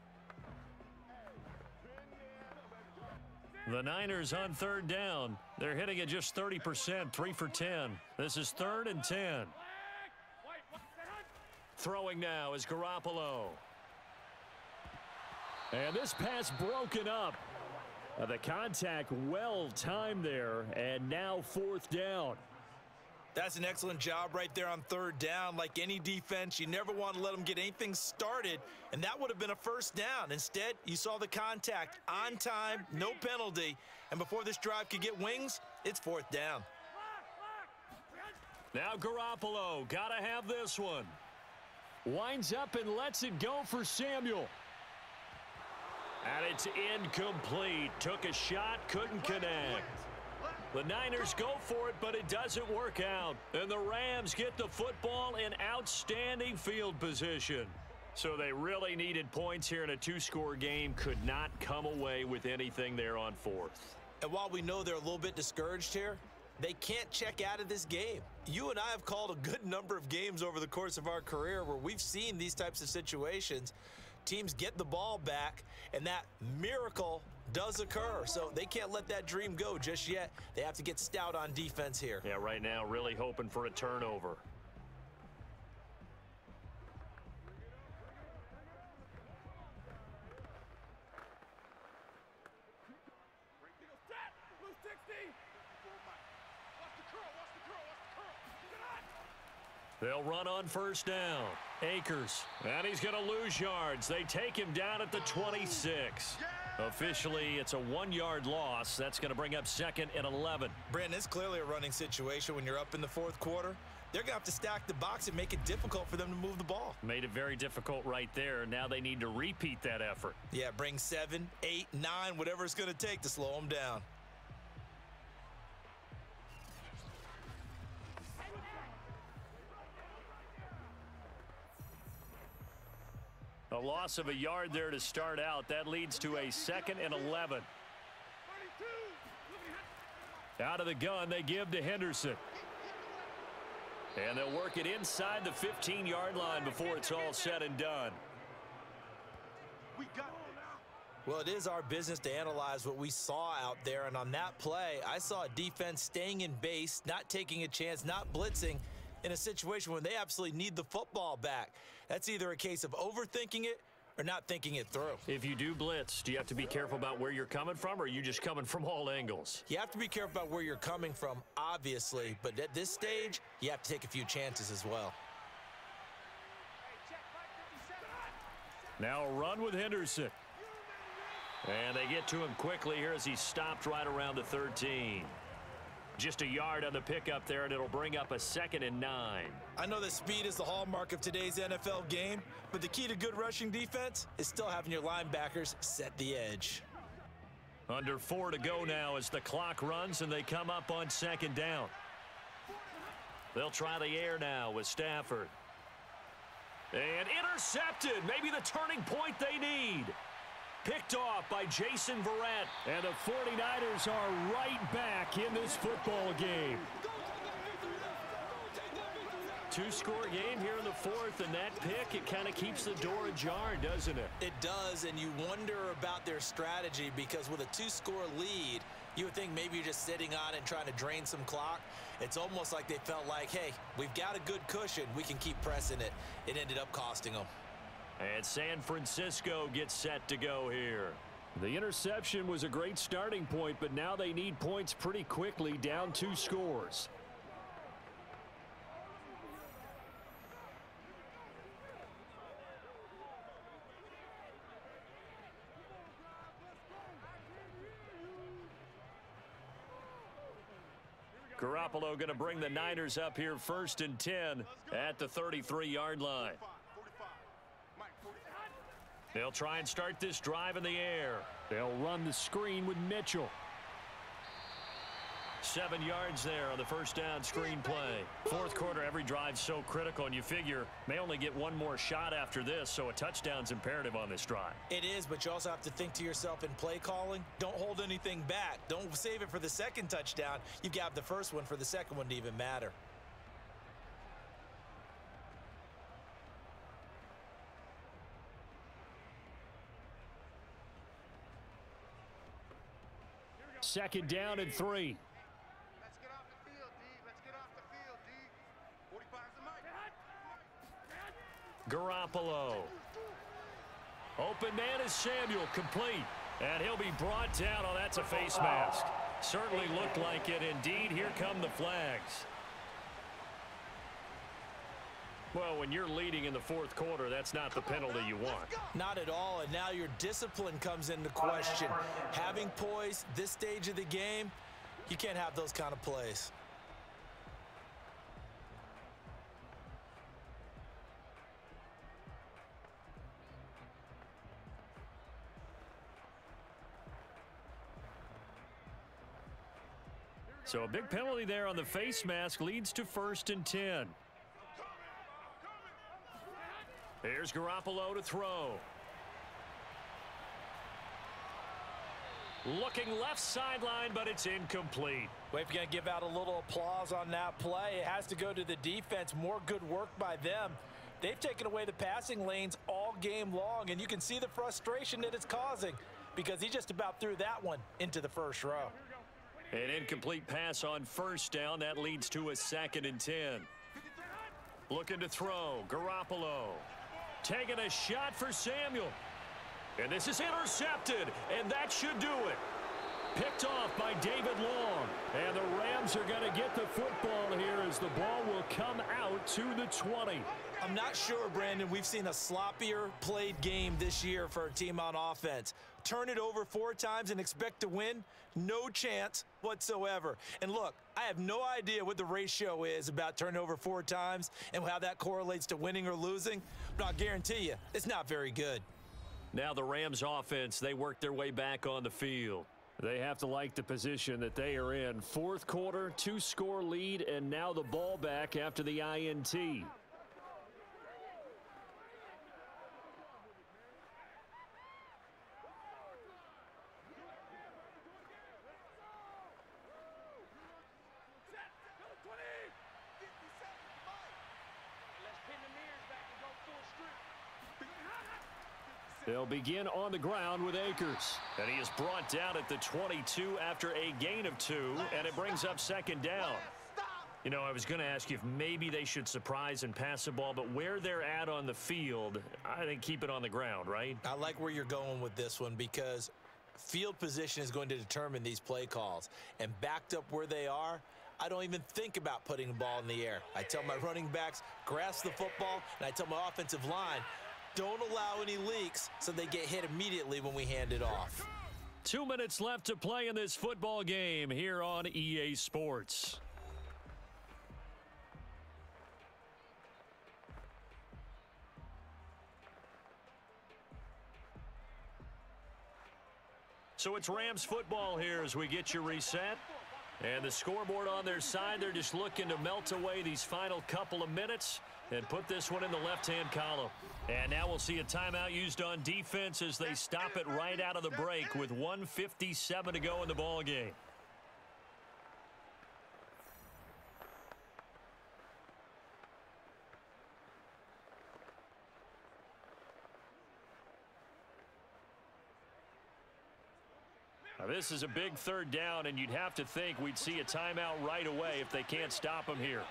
The Niners on third down. They're hitting at just 30%, 3 for 10. This is 3rd and 10. Throwing now is Garoppolo. And this pass broken up. The contact well timed there, and now 4th down. That's an excellent job right there on 3rd down. Like any defense, you never want to let them get anything started, and that would have been a 1st down. Instead, you saw the contact on time, no penalty, and before this drive could get wings, it's 4th down. Now Garoppolo, gotta have this one. Winds up and lets it go for Samuel. And it's incomplete. Took a shot, couldn't connect. The Niners go for it, but it doesn't work out. And the Rams get the football in outstanding field position. So they really needed points here in a 2-score game. Could not come away with anything there on 4th. And while we know they're a little bit discouraged here, they can't check out of this game. You and I have called a good number of games over the course of our career where we've seen these types of situations. Teams get the ball back, and that miracle does occur. So they can't let that dream go just yet. They have to get stout on defense here. Yeah, right now really hoping for a turnover. They'll run on 1st down. Akers, and he's going to lose yards. They take him down at the 26. Officially, it's a 1-yard loss. That's going to bring up 2nd and 11. Brandon, it's clearly a running situation when you're up in the 4th quarter. They're going to have to stack the box and make it difficult for them to move the ball. Made it very difficult right there. Now they need to repeat that effort. Yeah, bring 7, 8, 9, whatever it's going to take to slow them down. A loss of a yard there to start out. That leads to a 2nd and 11. Out of the gun, they give to Henderson. And they'll work it inside the 15-yard line before it's all said and done. Well, it is our business to analyze what we saw out there. And on that play, I saw a defense staying in base, not taking a chance, not blitzing in a situation when they absolutely need the football back. That's either a case of overthinking it or not thinking it through. If you do blitz, do you have to be careful about where you're coming from, or are you just coming from all angles? You have to be careful about where you're coming from, obviously, but at this stage, you have to take a few chances as well. Now a run with Henderson. And they get to him quickly here as he stopped right around the 13. Just a yard on the pickup there, and it'll bring up a 2nd and 9. I know that speed is the hallmark of today's NFL game, but the key to good rushing defense is still having your linebackers set the edge. Under 4 to go now as the clock runs, and they come up on 2nd down. They'll try the air now with Stafford. And intercepted, maybe the turning point they need. Picked off by Jason Verrett. And the 49ers are right back in this football game. 2-score game here in the 4th, and that pick, it kind of keeps the door ajar, doesn't it? It does, and you wonder about their strategy because with a 2-score lead, you would think maybe you're just sitting on it and trying to drain some clock. It's almost like they felt like, hey, we've got a good cushion. We can keep pressing it. It ended up costing them. And San Francisco gets set to go here. The interception was a great starting point, but now they need points pretty quickly, down 2 scores. Garoppolo going to bring the Niners up here 1st and 10 at the 33-yard line. They'll try and start this drive in the air. They'll run the screen with Mitchell. 7 yards there on the first down screen play. Fourth quarter, every drive's so critical, and you figure may only get one more shot after this, so a touchdown's imperative on this drive. It is, but you also have to think to yourself in play calling, don't hold anything back. Don't save it for the second touchdown. You've got the first one for the second one to even matter. Second down and 3. Let's get off the field, D. Let's get off the field, D. 45's the mic. Garoppolo. Open man is Samuel, complete. And he'll be brought down. Oh, that's a face mask. Certainly looked like it. Indeed, here come the flags. Well, when you're leading in the fourth quarter, that's not the penalty you want. Not at all, and now your discipline comes into question. Having poise this stage of the game, you can't have those kind of plays. So a big penalty there on the face mask leads to 1st and 10. Here's Garoppolo to throw. Looking left sideline, but it's incomplete. Well, if you're going to give out a little applause on that play, it has to go to the defense. More good work by them. They've taken away the passing lanes all game long, and you can see the frustration that it's causing because he just about threw that one into the first row. An incomplete pass on first down. That leads to a 2nd and 10. Looking to throw. Garoppolo. Taking a shot for Samuel. And this is intercepted, and that should do it. Picked off by David Long. And the Rams are going to get the football here as the ball will come out to the 20. I'm not sure, Brandon, we've seen a sloppier played game this year for a team on offense. Turn it over 4 times and expect to win? No chance whatsoever. And look, I have no idea what the ratio is about turning over 4 times and how that correlates to winning or losing, but I'll guarantee you it's not very good. Now the Rams offense, they work their way back on the field. They have to like the position that they are in. Fourth quarter, 2-score lead, and now the ball back after the INT. They'll begin on the ground with Akers. And he is brought down at the 22 after a gain of 2, and it brings up 2nd down. You know, I was going to ask you if maybe they should surprise and pass the ball, but where they're at on the field, I think keep it on the ground, right? I like where you're going with this one because field position is going to determine these play calls. And backed up where they are, I don't even think about putting the ball in the air. I tell my running backs, grasp the football, and I tell my offensive line, don't allow any leaks so they get hit immediately when we hand it off. 2 minutes left to play in this football game here on EA Sports. So it's Rams football here as we get you reset. And the scoreboard on their side, they're just looking to melt away these final couple of minutes and put this one in the left-hand column. And now we'll see a timeout used on defense as they stop it right out of the break with 1:57 to go in the ball game. Now this is a big 3rd down, and you'd have to think we'd see a timeout right away if they can't stop him here.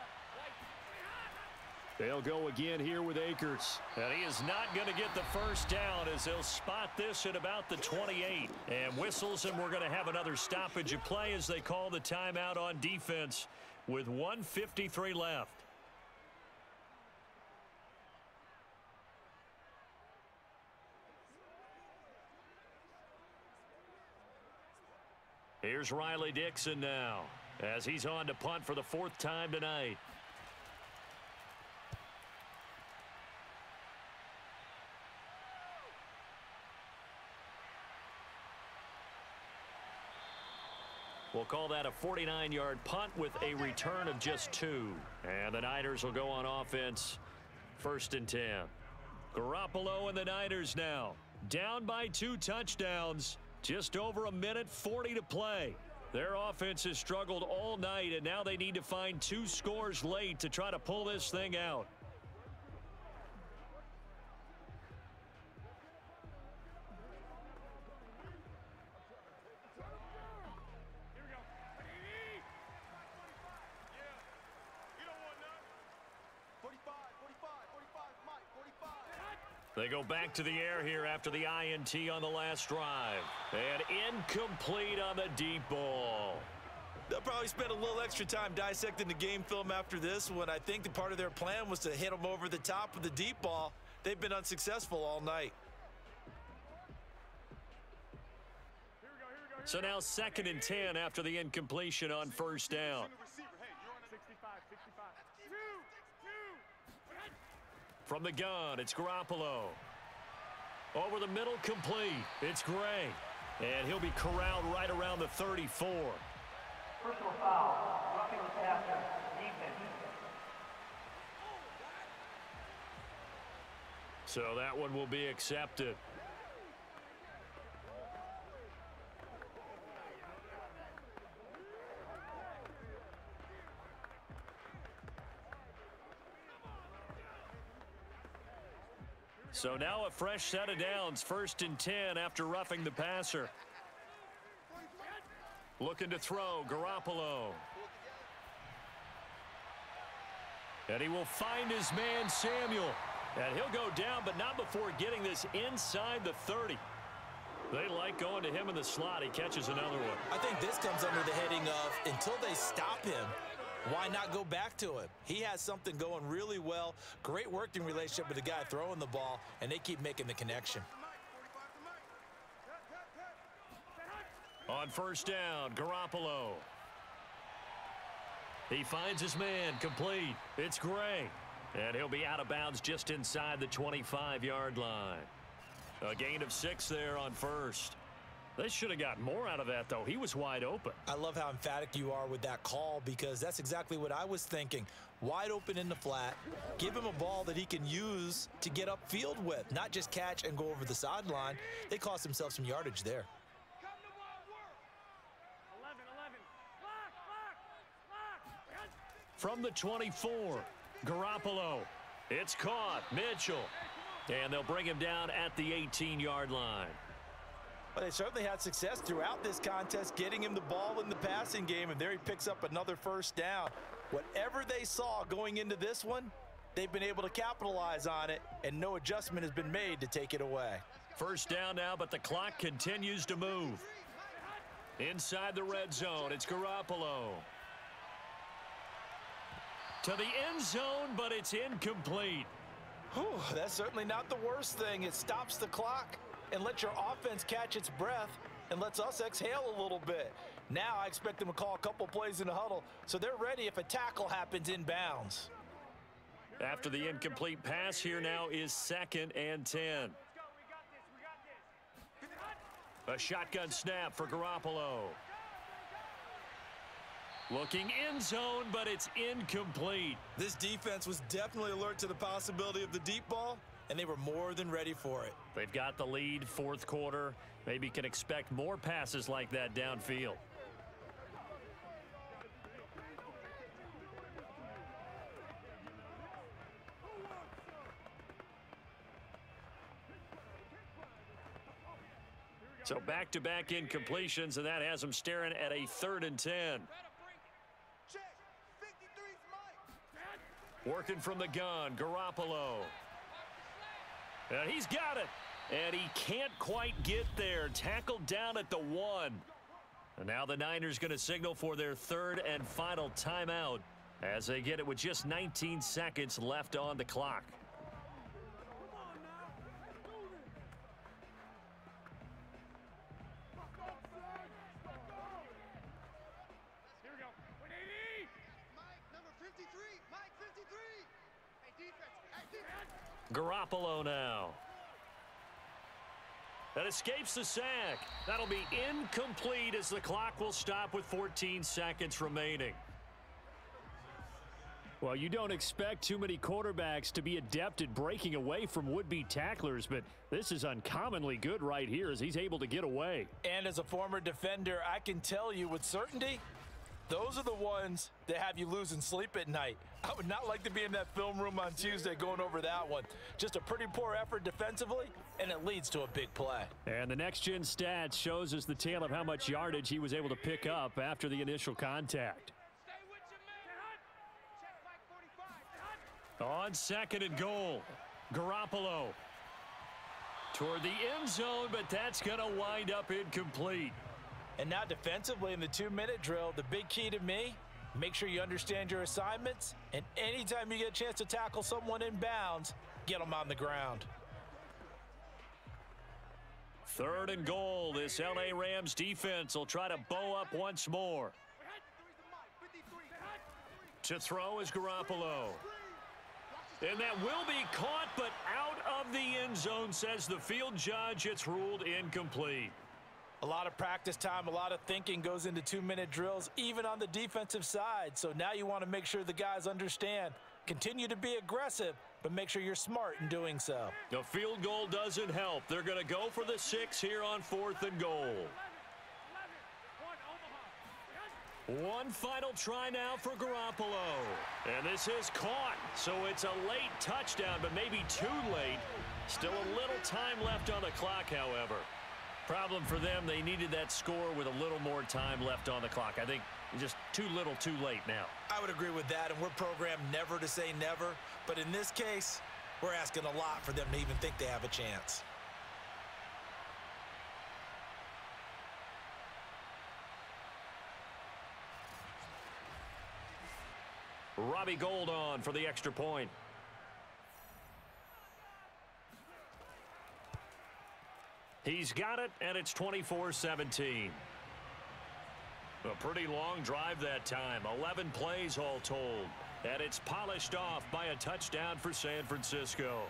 They'll go again here with Akers. And he is not going to get the first down as they'll spot this at about the 28. And whistles, and we're going to have another stoppage of play as they call the timeout on defense with 1:53 left. Here's Riley Dixon now as he's on to punt for the 4th time tonight. We'll call that a 49-yard punt with a return of just 2. And the Niners will go on offense, 1st and 10. Garoppolo and the Niners now down by 2 touchdowns. Just over a minute 40 to play. Their offense has struggled all night, and now they need to find 2 scores late to try to pull this thing out. They go back to the air here after the INT on the last drive. And incomplete on the deep ball. They'll probably spend a little extra time dissecting the game film after this one. I think the part of their plan was to hit them over the top of the deep ball. They've been unsuccessful all night. So now 2nd and 10 after the incompletion on 1st down. From the gun, it's Garoppolo. Over the middle, complete. It's Gray. And he'll be corralled right around the 34. Personal foul. Roughing the passer. Defense. So that one will be accepted. So now a fresh set of downs, 1st and 10 after roughing the passer. Looking to throw, Garoppolo. And he will find his man, Samuel. And he'll go down, but not before getting this inside the 30. They like going to him in the slot. He catches another one. I think this comes under the heading of until they stop him, why not go back to him? He has something going really well. Great working relationship with the guy throwing the ball, and they keep making the connection. On 1st down, Garoppolo. He finds his man, complete. It's Gray. And he'll be out of bounds just inside the 25-yard line. A gain of 6 there on 1st. They should have got more out of that, though. He was wide open. I love how emphatic you are with that call, because that's exactly what I was thinking. Wide open in the flat. Give him a ball that he can use to get upfield with, not just catch and go over the sideline. They cost themselves some yardage there. From the 24, Garoppolo. It's caught. Mitchell. And they'll bring him down at the 18-yard line. Well, they certainly had success throughout this contest, getting him the ball in the passing game, and there he picks up another 1st down. Whatever they saw going into this one, they've been able to capitalize on it, and no adjustment has been made to take it away. 1st down now, but the clock continues to move. Inside the red zone, it's Garoppolo. To the end zone, but it's incomplete. Whew, that's certainly not the worst thing. It stops the clock and lets your offense catch its breath and lets us exhale a little bit. Now I expect them to call a couple plays in the huddle, so they're ready if a tackle happens in bounds. After the incomplete pass, here now is 2nd and 10. A shotgun snap for Garoppolo. Looking end zone, but it's incomplete. This defense was definitely alert to the possibility of the deep ball, and they were more than ready for it. They've got the lead, 4th quarter. Maybe can expect more passes like that downfield. So back-to-back incompletions, and that has them staring at a 3rd and 10. Working from the gun, Garoppolo. And he's got it. And he can't quite get there. Tackled down at the 1. And now the Niners going to signal for their 3rd and final timeout as they get it with just 19 seconds left on the clock. Garoppolo now. That escapes the sack. That'll be incomplete as the clock will stop with 14 seconds remaining. Well, you don't expect too many quarterbacks to be adept at breaking away from would-be tacklers, but this is uncommonly good right here as he's able to get away. And as a former defender, I can tell you with certainty, those are the ones that have you losing sleep at night. I would not like to be in that film room on Tuesday going over that one. Just a pretty poor effort defensively, and it leads to a big play. And the next-gen stats shows us the tale of how much yardage he was able to pick up after the initial contact. On 2nd and goal, Garoppolo toward the end zone, but that's going to wind up incomplete. And now defensively in the 2-minute drill, the big key to me, make sure you understand your assignments, and anytime you get a chance to tackle someone in bounds, get them on the ground. 3rd and goal. This LA Rams defense will try to bow up once more. To throw is Garoppolo. And that will be caught, but out of the end zone, says the field judge. It's ruled incomplete. A lot of practice time, a lot of thinking goes into 2-minute drills, even on the defensive side. So now you want to make sure the guys understand. Continue to be aggressive, but make sure you're smart in doing so. The field goal doesn't help. They're going to go for the 6 here on 4th and goal. One final try now for Garoppolo. And this is caught. So it's a late touchdown, but maybe too late. Still a little time left on the clock, however. Problem for them, they needed that score with a little more time left on the clock. I think just too little, too late now. I would agree with that, and we're programmed never to say never. But in this case, we're asking a lot for them to even think they have a chance. Robbie Gould on for the extra point. He's got it, and it's 24-17. A pretty long drive that time. 11 plays all told. And it's polished off by a touchdown for San Francisco.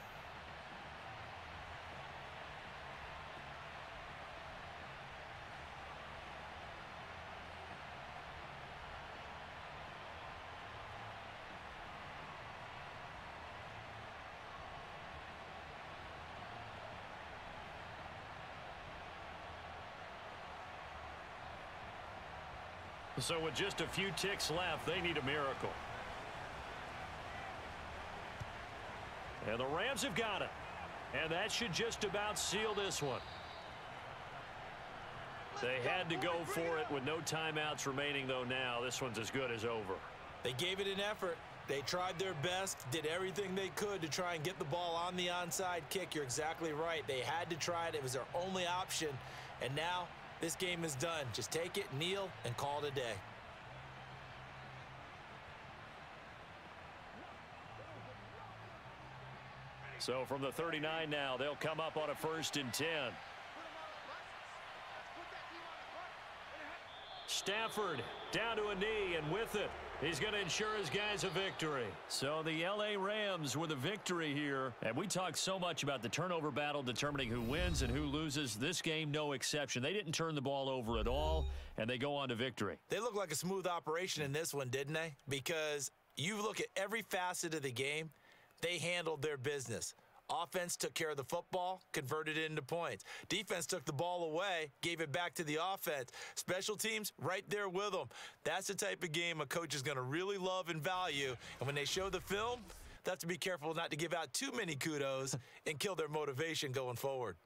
So with just a few ticks left, they need a miracle. And the Rams have got it. And that should just about seal this one. They had to go for it with no timeouts remaining, though now. This one's as good as over. They gave it an effort. They tried their best, did everything they could to try and get the ball on the onside kick. You're exactly right. They had to try it. It was their only option. And now this game is done. Just take it, kneel, and call it a day. So from the 39 now, they'll come up on a 1st and 10. Stafford down to a knee, and with it, he's going to ensure his guys a victory. So the LA Rams with a victory here. And we talk so much about the turnover battle determining who wins and who loses. This game, no exception. They didn't turn the ball over at all, and they go on to victory. They look like a smooth operation in this one, didn't they? Because you look at every facet of the game, they handled their business. Offense took care of the football, converted it into points. Defense took the ball away, gave it back to the offense. Special teams, right there with them. That's the type of game a coach is going to really love and value. And when they show the film, they have to be careful not to give out too many kudos and kill their motivation going forward.